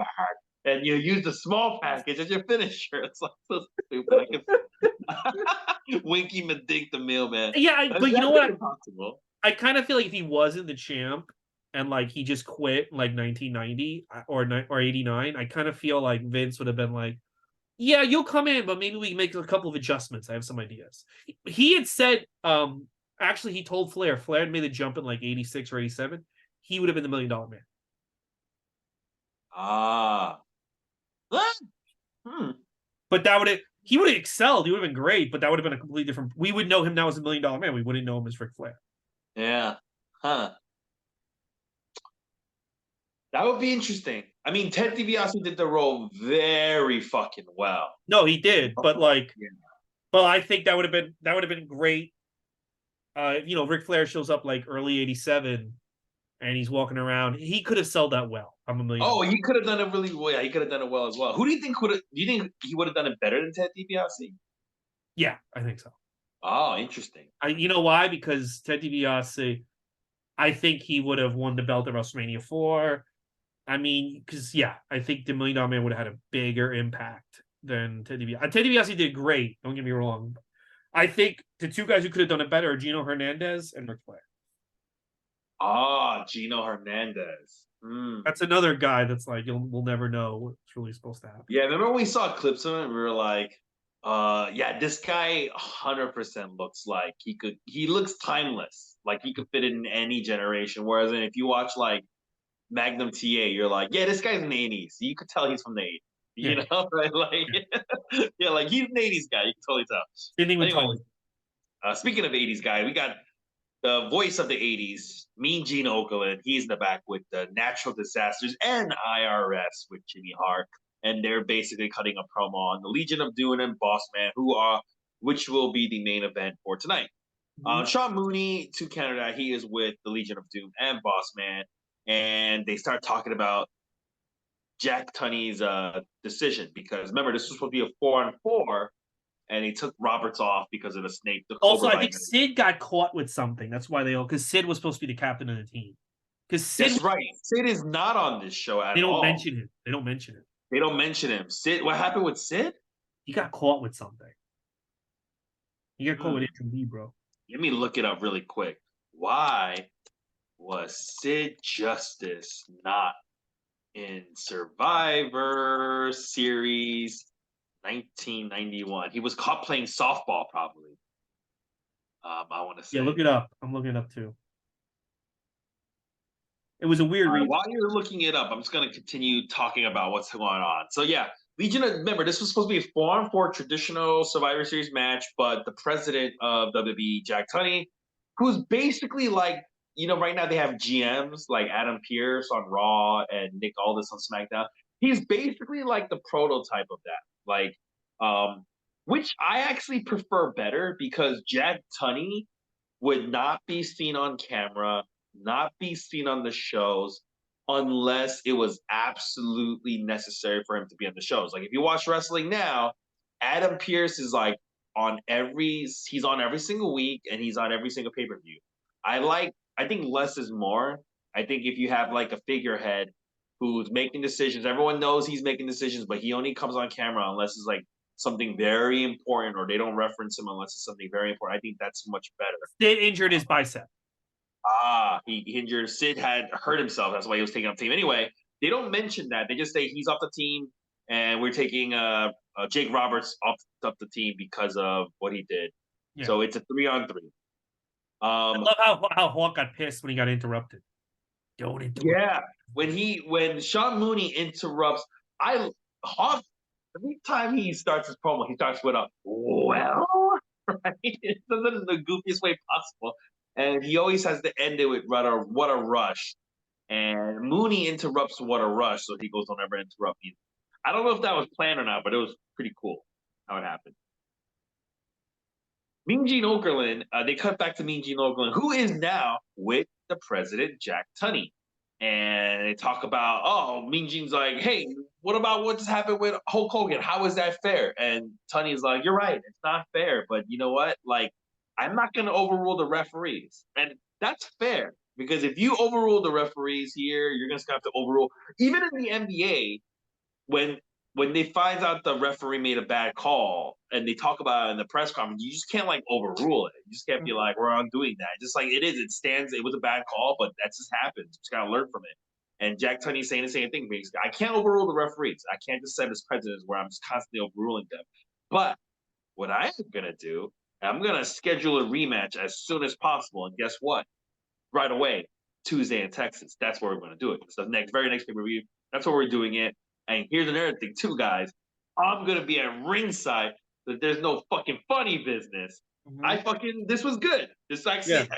Speaker 2: And you use the small package as your finisher. It's like so stupid. Winky McDink the mailman.
Speaker 1: Yeah, but you know what? Impossible. I kind of feel like if he wasn't the champ and like he just quit in like 1990 or 89, I kind of feel like Vince would have been like, yeah, you'll come in, but maybe we can make a couple of adjustments. I have some ideas. He had said, actually, he told Flair had made the jump in like 86 or 87. He would have been the $1 Million Man. But he would have excelled. He would have been great, but that would have been a completely different. We would know him now as $1 Million Man. We wouldn't know him as Ric Flair.
Speaker 2: Yeah. Huh. That would be interesting. I mean, Ted DiBiase did the role very fucking well.
Speaker 1: No, he did, but but I think that would have been great. Ric Flair shows up like early '87, and he's walking around. He could have sold that well. I'm $1 Million.
Speaker 2: Oh, he could have done it really well. Yeah, he could have done it well as well. Who do you think do you think he would have done it better than Ted DiBiase?
Speaker 1: Yeah, I think so.
Speaker 2: Oh, interesting.
Speaker 1: You know why? Because Ted DiBiase, I think he would have won the belt at WrestleMania 4. I mean, because I think the $1 Million Man would have had a bigger impact than Ted DiBiase. Ted DiBiase did great. Don't get me wrong. I think the two guys who could have done it better are Gino Hernandez and Ric Flair.
Speaker 2: Gino Hernandez.
Speaker 1: That's another guy that's like we'll never know what's really supposed to happen.
Speaker 2: Yeah, remember when we saw clips of him? We were like, this guy 100% looks like he looks timeless. Like he could fit in any generation. Whereas if you watch like Magnum TA, you're like, yeah, this guy's in the 80s. You could tell he's from the 80s. You know, right? Like, like he's an 80s guy. You can totally tell. Speaking of 80s guy, we got the voice of the 80s, Mean Gene Okerlund. He's in the back with the Natural Disasters and IRS with Jimmy Hart. And they're basically cutting a promo on the Legion of Doom and Boss Man, which will be the main event for tonight. Sean Mooney to Canada. He is with the Legion of Doom and Boss Man. And they start talking about Jack Tunney's decision, because remember, this was supposed to be a 4-on-4, and he took Roberts off because of the snake. The
Speaker 1: Also,
Speaker 2: Cobra
Speaker 1: I think
Speaker 2: Bite.
Speaker 1: Sid got caught with something. That's why because Sid was supposed to be the captain of the team. Because Sid,
Speaker 2: That's right. Sid is not on this show at
Speaker 1: they don't
Speaker 2: all.
Speaker 1: mention him. They don't mention him.
Speaker 2: They don't mention him. Sid, what happened with Sid?
Speaker 1: He got caught with something. He got caught with HMB, bro.
Speaker 2: Let me look it up really quick. Why was Sid Justice not in Survivor Series 1991? He was caught playing softball, probably. I want to say.
Speaker 1: Yeah, look it up. I'm looking it up too. It was a weird reason.
Speaker 2: While you're looking it up, I'm just going to continue talking about what's going on. So, yeah, Legion, remember, this was supposed to be a 4-on-4 traditional Survivor Series match, but the president of WWE, Jack Tunney, who's basically like, right now they have GMs like Adam Pearce on Raw and Nick Aldis on SmackDown. He's basically like the prototype of that. Like, which I actually prefer better because Jack Tunney would not be seen on camera, not be seen on the shows unless it was absolutely necessary for him to be on the shows. Like if you watch wrestling now, Adam Pearce is like he's on every single week and he's on every single pay-per-view. I think less is more. I think if you have like a figurehead who's making decisions, everyone knows he's making decisions, but he only comes on camera unless it's like something very important or they don't reference him unless it's something very important. I think that's much better.
Speaker 1: Sid injured his bicep.
Speaker 2: He injured. Sid had hurt himself. That's why he was taking off the team. Anyway, they don't mention that. They just say he's off the team and we're taking Jake Roberts off the team because of what he did. Yeah. So it's a 3-on-3.
Speaker 1: I love how Hawk got pissed when he got interrupted. Don't interrupt.
Speaker 2: Yeah, when Sean Mooney interrupts, Hawk every time he starts his promo, he starts with a well, right? It does it in the goofiest way possible, and he always has to end it with what a rush. And Mooney interrupts what a rush, so he goes, "Don't ever interrupt me." I don't know if that was planned or not, but it was pretty cool how it happened. Mean Gene Okerlund, they cut back to Mean Gene Okerlund, who is now with the president, Jack Tunney. And they talk about, Mean Gene's like, hey, what about what just happened with Hulk Hogan? How is that fair? And Tunney's like, you're right, it's not fair. But you know what? Like, I'm not going to overrule the referees. And that's fair. Because if you overrule the referees here, you're going to have to overrule. Even in the NBA, when they find out the referee made a bad call and they talk about it in the press conference, you just can't like overrule it. You just can't be like, we're undoing that. Just like it is, it was a bad call, but that just happens. You just gotta learn from it. And Jack Tunney's saying the same thing. Basically, I can't overrule the referees. I can't just set as presidents where I'm just constantly overruling them. But what I am gonna do, I'm gonna schedule a rematch as soon as possible. And guess what? Right away, Tuesday in Texas. That's where we're gonna do it. It's the very next pay-per-view. That's where we're doing it. And here's another thing, too, guys. I'm going to be at ringside, but there's no fucking funny business. Mm-hmm. This was good. This actually,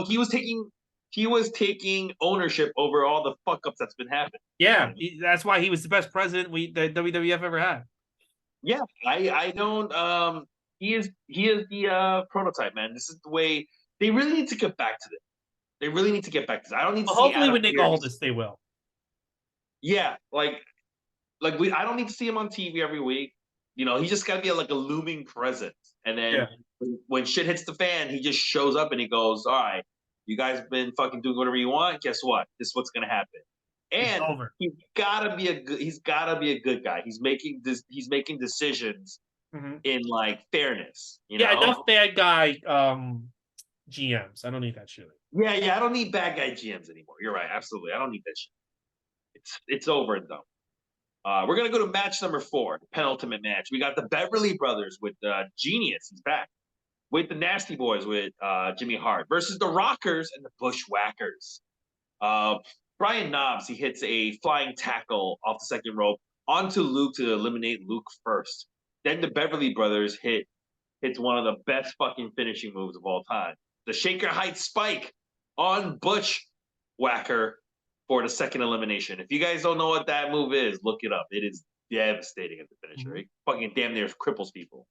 Speaker 2: he was taking ownership over all the fuck-ups that's been happening.
Speaker 1: Yeah, that's why he was the best president the WWF ever had.
Speaker 2: Yeah, I don't, he is the prototype, man. This is the way, they really need to get back to this. They really need to get back to this. I don't need to see
Speaker 1: hopefully with Nick Aldis, they will.
Speaker 2: Yeah, I don't need to see him on TV every week. He just got to be like a looming presence. And then when shit hits the fan, he just shows up and he goes, all right, you guys been fucking doing whatever you want. Guess what? This is what's going to happen. And he's got to be a good guy. He's making decisions in like fairness.
Speaker 1: Enough bad guy GMs. I don't need that shit.
Speaker 2: Yeah, I don't need bad guy GMs anymore. You're right. Absolutely. I don't need that shit. It's over and done. We're going to go to match number 4, the penultimate match. We got the Beverly Brothers with Genius. He's back. With the Nasty Boys with Jimmy Hart versus the Rockers and the Bushwhackers. Brian Knobbs, he hits a flying tackle off the second rope onto Luke to eliminate Luke first. Then the Beverly Brothers hits one of the best fucking finishing moves of all time. The Shaker Heights Spike on Bushwhacker for the second elimination. If you guys don't know what that move is, look it up. It is devastating at the finisher. It fucking damn near cripples people.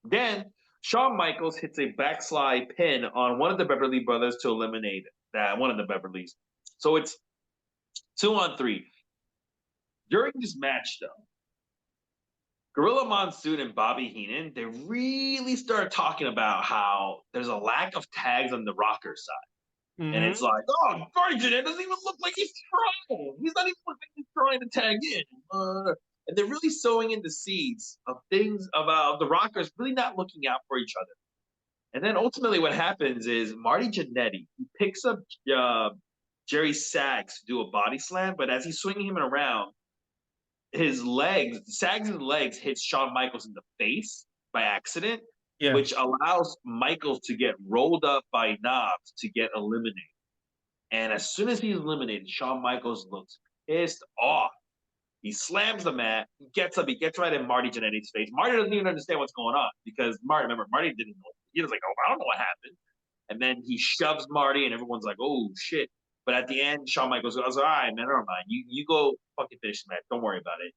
Speaker 2: Then Shawn Michaels hits a backslide pin on one of the Beverly Brothers to eliminate one of the Beverlys. So it's 2-on-3. During this match, though, Gorilla Monsoon and Bobby Heenan, they really start talking about how there's a lack of tags on the rocker side. And it's
Speaker 1: Mm-hmm.
Speaker 2: like, oh, Virgin, it doesn't even look like he's trying. He's not even looking like he's trying to tag in. And they're really sowing in the seeds of things about the Rockers really not looking out for each other. And then ultimately, what happens is Marty Jannetty he picks up Jerry Sags to do a body slam, but as he's swinging him around, Sags' legs hit Shawn Michaels in the face by accident,
Speaker 1: Yeah.
Speaker 2: which allows Michaels to get rolled up by Knobs to get eliminated. And as soon as he's eliminated, Shawn Michaels looks pissed off. He slams the mat. He gets up. He gets right in Marty Jannetty's face. Marty doesn't even understand what's going on because Marty didn't know. He was like, "Oh, I don't know what happened." And then he shoves Marty, and everyone's like, "Oh shit!" But at the end, Shawn Michaels goes, "All right, man, never mind. You go fucking finish the match. Don't worry about it."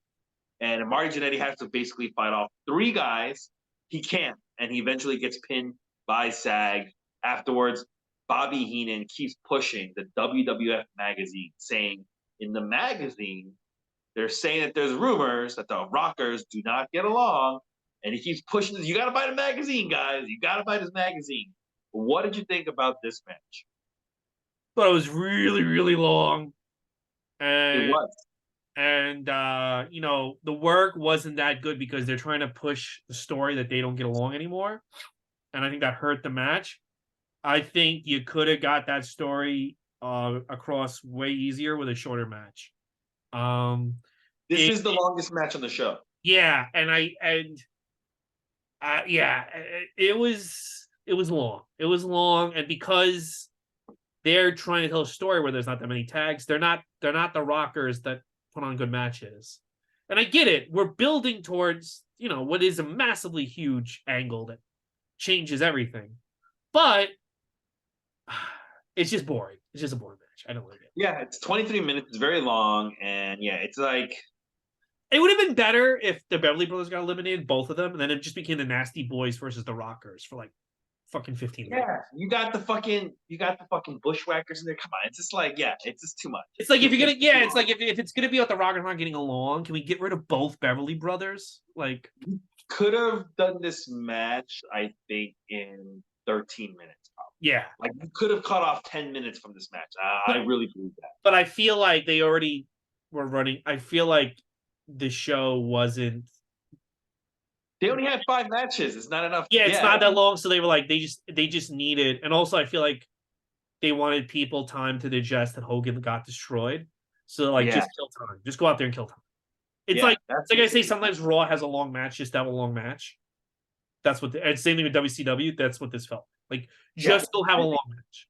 Speaker 2: And Marty Jannetty has to basically fight off three guys. He can't, and he eventually gets pinned by Sag. Afterwards, Bobby Heenan keeps pushing the WWF magazine, saying in the magazine they're saying that there's rumors that the Rockers do not get along, and he keeps pushing this. You got to buy the magazine, guys. You got to buy this magazine. What did you think about this match?
Speaker 1: But it was really, really long.
Speaker 2: It
Speaker 1: And
Speaker 2: was.
Speaker 1: you know, the work wasn't that good because they're trying to push the story that they don't get along anymore. And I think that hurt the match. I think you could have got that story across way easier with a shorter match. Um
Speaker 2: This
Speaker 1: it,
Speaker 2: is the longest match on the show.
Speaker 1: yeah, yeah, it was long. It was long, and because they're trying to tell a story where there's not that many tags, they're not the Rockers that put on good matches. And I get it. We're building towards, you know, what is a massively huge angle that changes everything. But it's just boring. It's just a boring match. I don't like it.
Speaker 2: Yeah, it's 23 minutes. It's very long, and yeah, it's like
Speaker 1: It would have been better if the Beverly Brothers got eliminated, both of them, and then it just became the Nasty Boys versus the Rockers for like fucking 15 minutes.
Speaker 2: yeah, you got the fucking bushwhackers in there. Come on, it's just like yeah, it's just too much.
Speaker 1: It's like if you're gonna, yeah,
Speaker 2: Too
Speaker 1: it's like if it's gonna be about the Rockers not getting along, can we get rid of both Beverly Brothers? Like,
Speaker 2: could have done this match, I think, in 13 minutes. Probably.
Speaker 1: yeah,
Speaker 2: Like you could have cut off 10 minutes from this match. I
Speaker 1: but
Speaker 2: really believe that.
Speaker 1: but I feel like they already were running. I feel like the show wasn't.
Speaker 2: They only had 5 matches. It's not enough.
Speaker 1: Yeah, it's
Speaker 2: Yeah,
Speaker 1: not that long, so they were like they just needed, and also I feel like they wanted people time to digest that Hogan got destroyed. So like
Speaker 2: yeah,
Speaker 1: just kill time. Just go out there and kill time.
Speaker 2: yeah.
Speaker 1: It's like I say sometimes Raw has a long match just to have a long match. That's what and same thing with WCW. That's what this felt like.
Speaker 2: Yeah.
Speaker 1: Just go have a long match.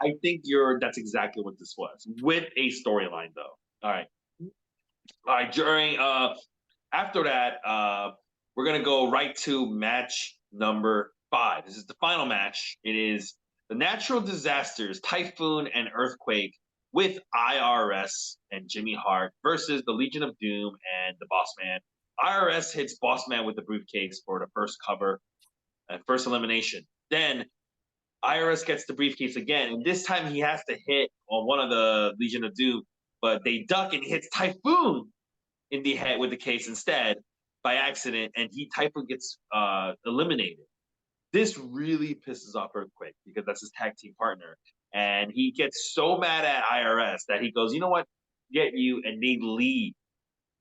Speaker 2: I think that's exactly what this was with a storyline though. All right. All right. During after that, we're gonna go right to match number 5. This is the final match. It is the natural disasters, typhoon and earthquake with IRS and Jimmy Hart versus the Legion of Doom and the Boss Man. IRS hits Boss Man with the briefcase for the first cover and first elimination. Then IRS gets the briefcase again, and this time he has to hit on one of the Legion of Doom, but they duck and hits Typhoon in the head with the case instead by accident, and Typhoon gets eliminated. This really pisses off Earthquake because that's his tag team partner, and he gets so mad at IRS that he goes, "You know what? Get you," and they leave.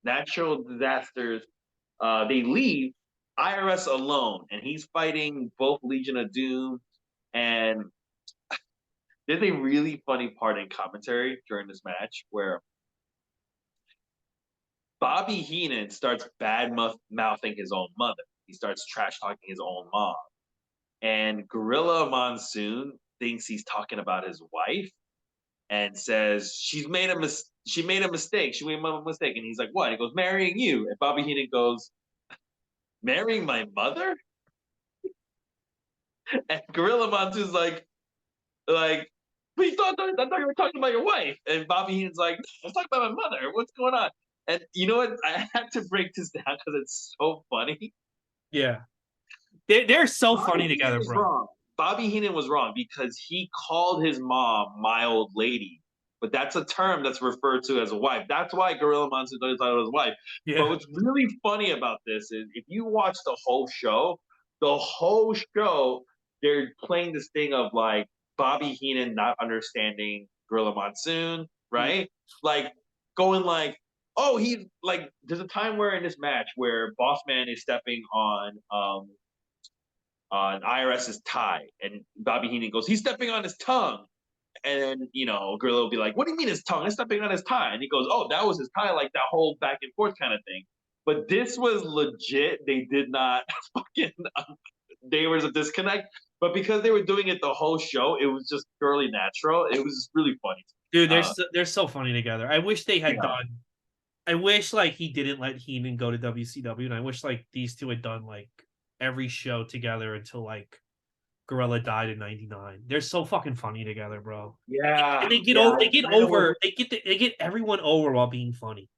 Speaker 2: Natural disasters, they leave. IRS alone, and he's fighting both Legion of Doom and there's a really funny part in commentary during this match where Bobby Heenan starts mouthing his own mother. He starts trash talking his own mom. And Gorilla Monsoon thinks he's talking about his wife and says she made a mistake. She made a mistake. And he's like, what? He goes, marrying you. And Bobby Heenan goes, marrying my mother? And Gorilla Monsoon's like, but I thought you were talking about your wife. And Bobby Heenan's like, let's talk about my mother. What's going on? And you know what? I had to break this down because it's so funny.
Speaker 1: Yeah. They're so
Speaker 2: Bobby
Speaker 1: funny
Speaker 2: Heenan
Speaker 1: together,
Speaker 2: was
Speaker 1: bro.
Speaker 2: wrong. Bobby Heenan was wrong because he called his mom my old lady, but that's a term that's referred to as a wife. That's why Gorilla Monsoon thought it was wife. But
Speaker 1: Yeah.
Speaker 2: what's really funny about this is if you watch the whole show, they're playing this thing of like Bobby Heenan not understanding Gorilla Monsoon, right? Like going like, oh, he like there's a time where in this match where Boss Man is stepping on IRS's tie, and Bobby Heenan goes, he's stepping on his tongue. And then, Gorilla will be like, what do you mean his tongue? It's stepping on his tie. And he goes, oh, that was his tie, like that whole back and forth kind of thing. But this was legit. They did not fucking, there was a disconnect. But because they were doing it the whole show, it was just purely natural. It was really funny.
Speaker 1: Dude, they're so funny together. I wish they had
Speaker 2: Yeah.
Speaker 1: done. I wish like he didn't let Heenan go to WCW, and I wish like these two had done like every show together until like Gorilla died in '99. They're so fucking funny together, bro.
Speaker 2: Yeah.
Speaker 1: And they get
Speaker 2: Yeah,
Speaker 1: over.
Speaker 2: I
Speaker 1: They get
Speaker 2: kinda
Speaker 1: over. They get everyone over while being funny.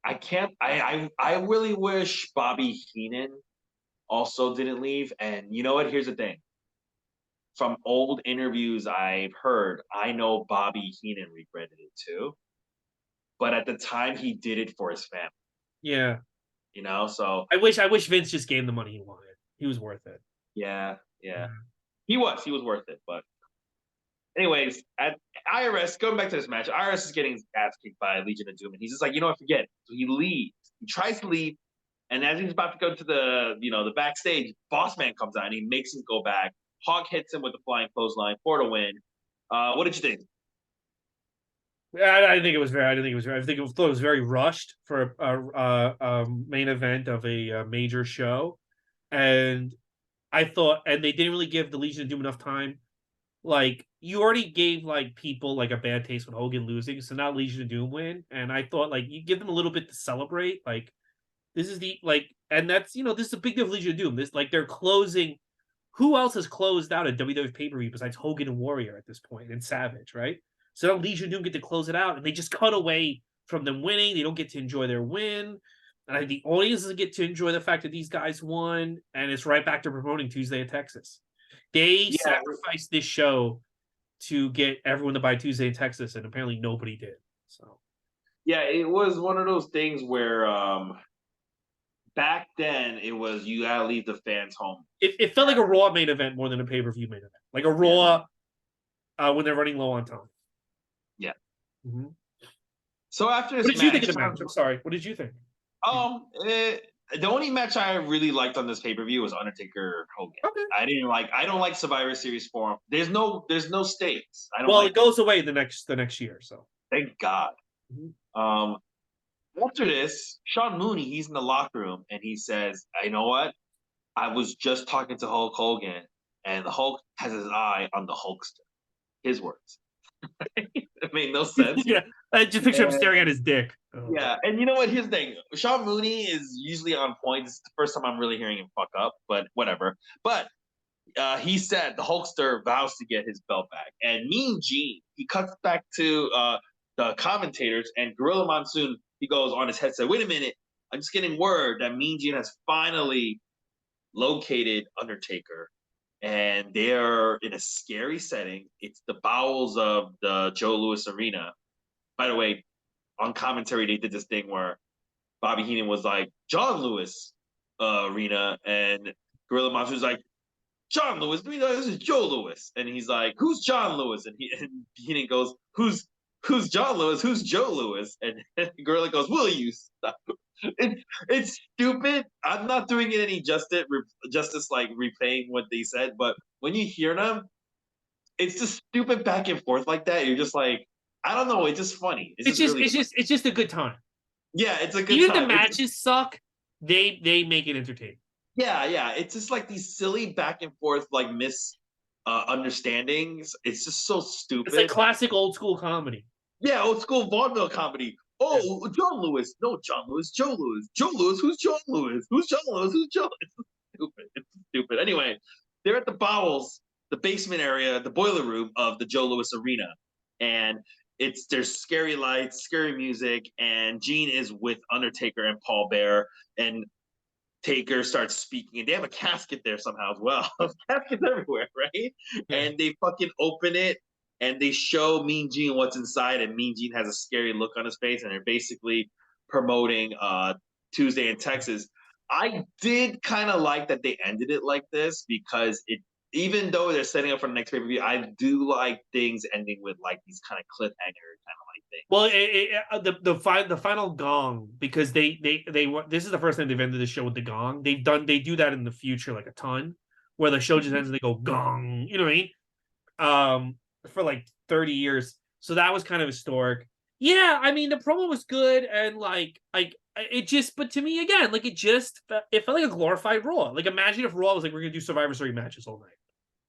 Speaker 2: I can't. I really wish Bobby Heenan also didn't leave. And you know what? Here's the thing. From old interviews I've heard, I know Bobby Heenan regretted it too. But at the time, he did it for his family.
Speaker 1: Yeah.
Speaker 2: So
Speaker 1: I wish Vince just gave him the money he wanted. He was worth it.
Speaker 2: yeah. He was worth it. But anyways, at IRS, going back to this match, IRS is getting his ass kicked by Legion of Doom, and he's just like, you know what, forget it. So he leaves. He tries to leave, and as he's about to go to the backstage, Boss Man comes out and he makes him go back. Hawk hits him with the flying clothesline for the win. What did you think?
Speaker 1: I didn't think it was very. I didn't think it was very. Thought it was very rushed for a main event of a major show, and I thought, and they didn't really give the Legion of Doom enough time. Like you already gave like people like a bad taste with Hogan losing, so now Legion of Doom win, and I thought like you give them a little bit to celebrate. Like this is the like, and that's this is a big deal of Legion of Doom. This like they're closing. Who else has closed out a WWE pay per view besides Hogan and Warrior at this point and Savage, right? So now Legion of Doom get to close it out, and they just cut away from them winning. They don't get to enjoy their win. And I think the audience doesn't get to enjoy the fact that these guys won, and it's right back to promoting Tuesday in Texas. They
Speaker 2: Yeah,
Speaker 1: sacrificed this show to get everyone to buy Tuesday in Texas, and apparently nobody did. So
Speaker 2: yeah, it was one of those things where back then it was you gotta leave the fans home.
Speaker 1: it felt like a Raw main event more than a pay-per-view main event. Like a Raw when they're running low on time.
Speaker 2: Yeah.
Speaker 1: Mm-hmm.
Speaker 2: So after this
Speaker 1: What did you think
Speaker 2: match,
Speaker 1: of the match? I'm sorry. What did you think?
Speaker 2: the only match I really liked on this pay per view was Undertaker Hogan.
Speaker 1: Okay.
Speaker 2: I don't like Survivor Series form. There's no stakes. I don't.
Speaker 1: Well,
Speaker 2: like
Speaker 1: it goes away the next year. So
Speaker 2: thank God.
Speaker 1: Mhm.
Speaker 2: After this, Sean Mooney, he's in the locker room and he says, "You know what? I was just talking to Hulk Hogan, and the Hulk has his eye on the Hulkster." His words. It made no sense.
Speaker 1: Yeah, I just picture him staring at his dick. Oh.
Speaker 2: Yeah, and you know what? Here's the thing: Sean Mooney is usually on point. This is the first time I'm really hearing him fuck up, but whatever. But he said the Hulkster vows to get his belt back, and Mean Gene he cuts back to the commentators and Gorilla Monsoon. He goes on his headset. Wait a minute, I'm just getting word that Mean Gene has finally located Undertaker, and they're in a scary setting. It's the bowels of the Joe Louis Arena. By the way, on commentary, they did this thing where Bobby Heenan was like, John Lewis Arena, and Gorilla Monsoon was like, John Lewis, this is Joe Lewis. And he's like, who's John Lewis? And Heenan goes, who's John Lewis? Who's Joe Lewis? And Gorilla goes, will you stop? It's stupid. I'm not doing it any justice like replaying what they said, but when you hear them, it's just stupid back and forth like that. You're just like, I don't know. It's just funny.
Speaker 1: It's just a good time.
Speaker 2: Yeah, it's a good
Speaker 1: Even
Speaker 2: time.
Speaker 1: the matches suck. They make it entertaining.
Speaker 2: Yeah. It's just like these silly back and forth like understandings. It's just so stupid.
Speaker 1: It's like classic old school comedy.
Speaker 2: Yeah, old school vaudeville comedy. Oh, John Lewis. No, John Lewis. Joe Lewis. Joe Lewis. Who's John Lewis? Who's John Lewis? Who's Joe? It's stupid. It's stupid. Anyway, they're at the bowels, the basement area, the boiler room of the Joe Louis Arena, and there's scary lights, scary music, and Gene is with Undertaker and Paul Bear, and Taker starts speaking, and they have a casket there somehow as well. Caskets everywhere, right? Yeah. And they fucking open it, and they show Mean Gene what's inside, and Mean Gene has a scary look on his face, and they're basically promoting Tuesday in Texas. I did kind of like that they ended it like this because it, even though they're setting up for the next pay per view, I do like things ending with like these kind of cliffhanger kind of like things.
Speaker 1: Well, the final gong, because they this is the first time they've ended the show with the gong. They do that in the future like a ton, where the show just ends and they go gong. You know what I mean? For like 30 years. So that was kind of historic. Yeah, I mean the promo was good and like it just, but to me again, like it felt like a glorified Raw. Like imagine if Raw was like we're gonna do Survivor Series matches all night.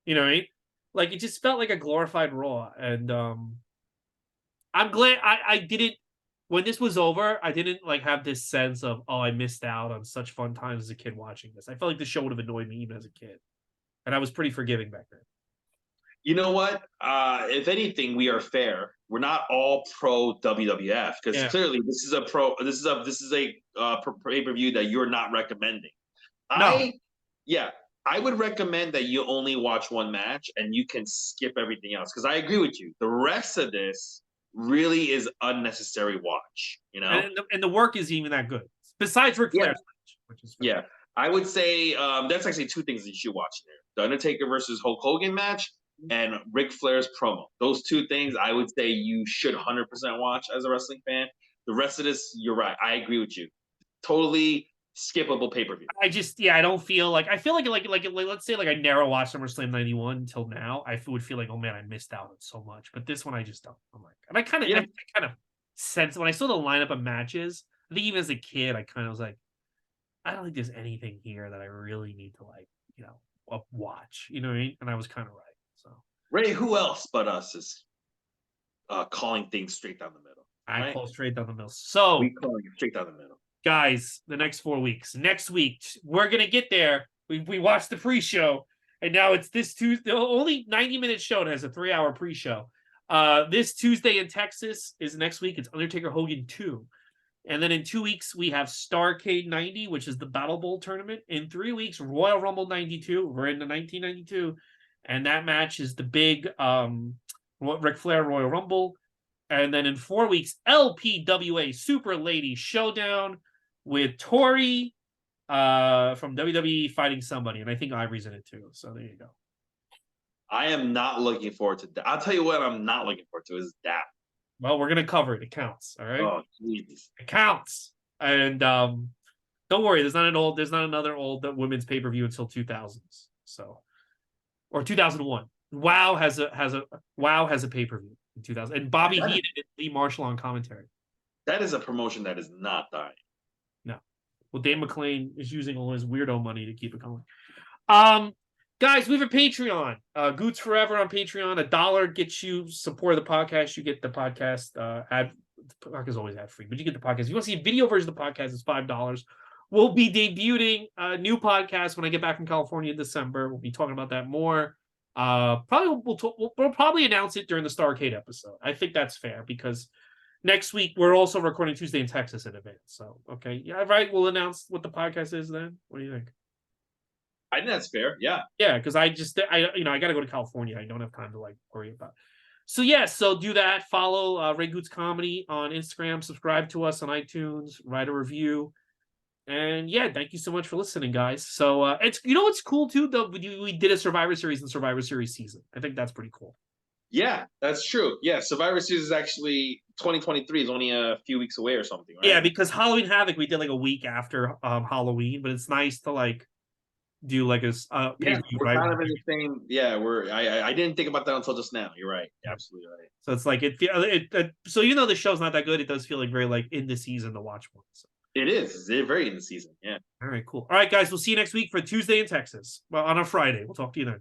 Speaker 1: You know what I mean? Like it just felt like a glorified Raw, and I'm glad I didn't. When this was over, I didn't like have this sense of I missed out on such fun times as a kid watching this. I felt like the show would have annoyed me even as a kid, and I was pretty forgiving back then.
Speaker 2: You know what? If anything, we are fair. We're not all pro WWF because clearly this is a pay per view that you're not recommending.
Speaker 1: No.
Speaker 2: I would recommend that you only watch one match and you can skip everything else because I agree with you. The rest of this really is unnecessary watch. You know,
Speaker 1: and the work is even that good besides Ric Flair's match, which is
Speaker 2: fair. I would say that's actually two things that you should watch there: the Undertaker versus Hulk Hogan match and Ric Flair's promo. Those two things I would say you should 100% watch as a wrestling fan. The rest of this, you're right. I agree with you. Totally skippable pay-per-view.
Speaker 1: I don't feel like let's say like I never watched SummerSlam 91 until now. I would feel like, oh man, I missed out on so much. But this one I just don't. I'm like, and I kind of sense when I saw the lineup of matches, I think even as a kid, I kind of was like, I don't think there's anything here that I really need to like, watch. You know what I mean? And I was kind of right. So
Speaker 2: Ray, who else but us is calling things straight down the middle?
Speaker 1: I call straight down the middle. So
Speaker 2: we call it straight down the middle.
Speaker 1: Guys, the next 4 weeks. Next week, we're gonna get there. We watched the pre-show, and now it's this Tuesday. Only 90-minute show. It has a 3-hour pre-show. This Tuesday in Texas is next week. It's Undertaker Hogan 2. And then in 2 weeks, we have Starrcade 90, which is the Battle Bowl tournament. In 3 weeks, Royal Rumble 92. We're in the 1992. And that match is the big Ric Flair Royal Rumble. And then in 4 weeks, LPWA Super Lady Showdown with Tori from WWE fighting somebody. And I think Ivory's in it too. So there you go.
Speaker 2: I am not looking forward to that. I'll tell you what I'm not looking forward to is that.
Speaker 1: Well, we're going to cover it. It counts. All right.
Speaker 2: Oh, Jesus.
Speaker 1: It counts. And don't worry. There's not another old women's pay-per-view until 2000s. So, or 2001. WoW has a pay-per-view in 2000. And Bobby Heenan and Lee Marshall on commentary.
Speaker 2: That is a promotion that is not dying.
Speaker 1: No. Well, Dave McClain is using all his weirdo money to keep it going. Guys, we have a Patreon. Goots Forever on Patreon. $1 gets you support of the podcast. You get the podcast ad. The podcast is always ad free, but you get the podcast. If you want to see a video version of the podcast, it's $5. We'll be debuting a new podcast when I get back from California in December. We'll be talking about that more. We'll probably announce it during the Starrcade episode. I think that's fair because next week we're also recording Tuesday in Texas in advance. So okay, yeah, right. We'll announce what the podcast is then. What do you think?
Speaker 2: I think that's fair. Yeah.
Speaker 1: Yeah, because I got to go to California. I don't have time to like worry about. So yeah, so do that. Follow Ray Goots Comedy on Instagram. Subscribe to us on iTunes. Write a review. And yeah, thank you so much for listening, guys. So it's what's cool too though. We did a Survivor Series and Survivor Series season. I think that's pretty cool.
Speaker 2: Yeah, that's true. Yeah, Survivor Series is actually 2023 is only a few weeks away or something, right?
Speaker 1: Yeah, because Halloween Havoc we did like a week after Halloween, but it's nice to like do like a
Speaker 2: we're kind of in the same. Yeah, I didn't think about that until just now. You're right. You're absolutely right.
Speaker 1: So it's like so even though the show's not that good, it does feel like very like in the season to watch one. So.
Speaker 2: It is. It's very in the season. Yeah.
Speaker 1: All right, cool. All right, guys, we'll see you next week for Tuesday in Texas. Well, on a Friday. We'll talk to you then.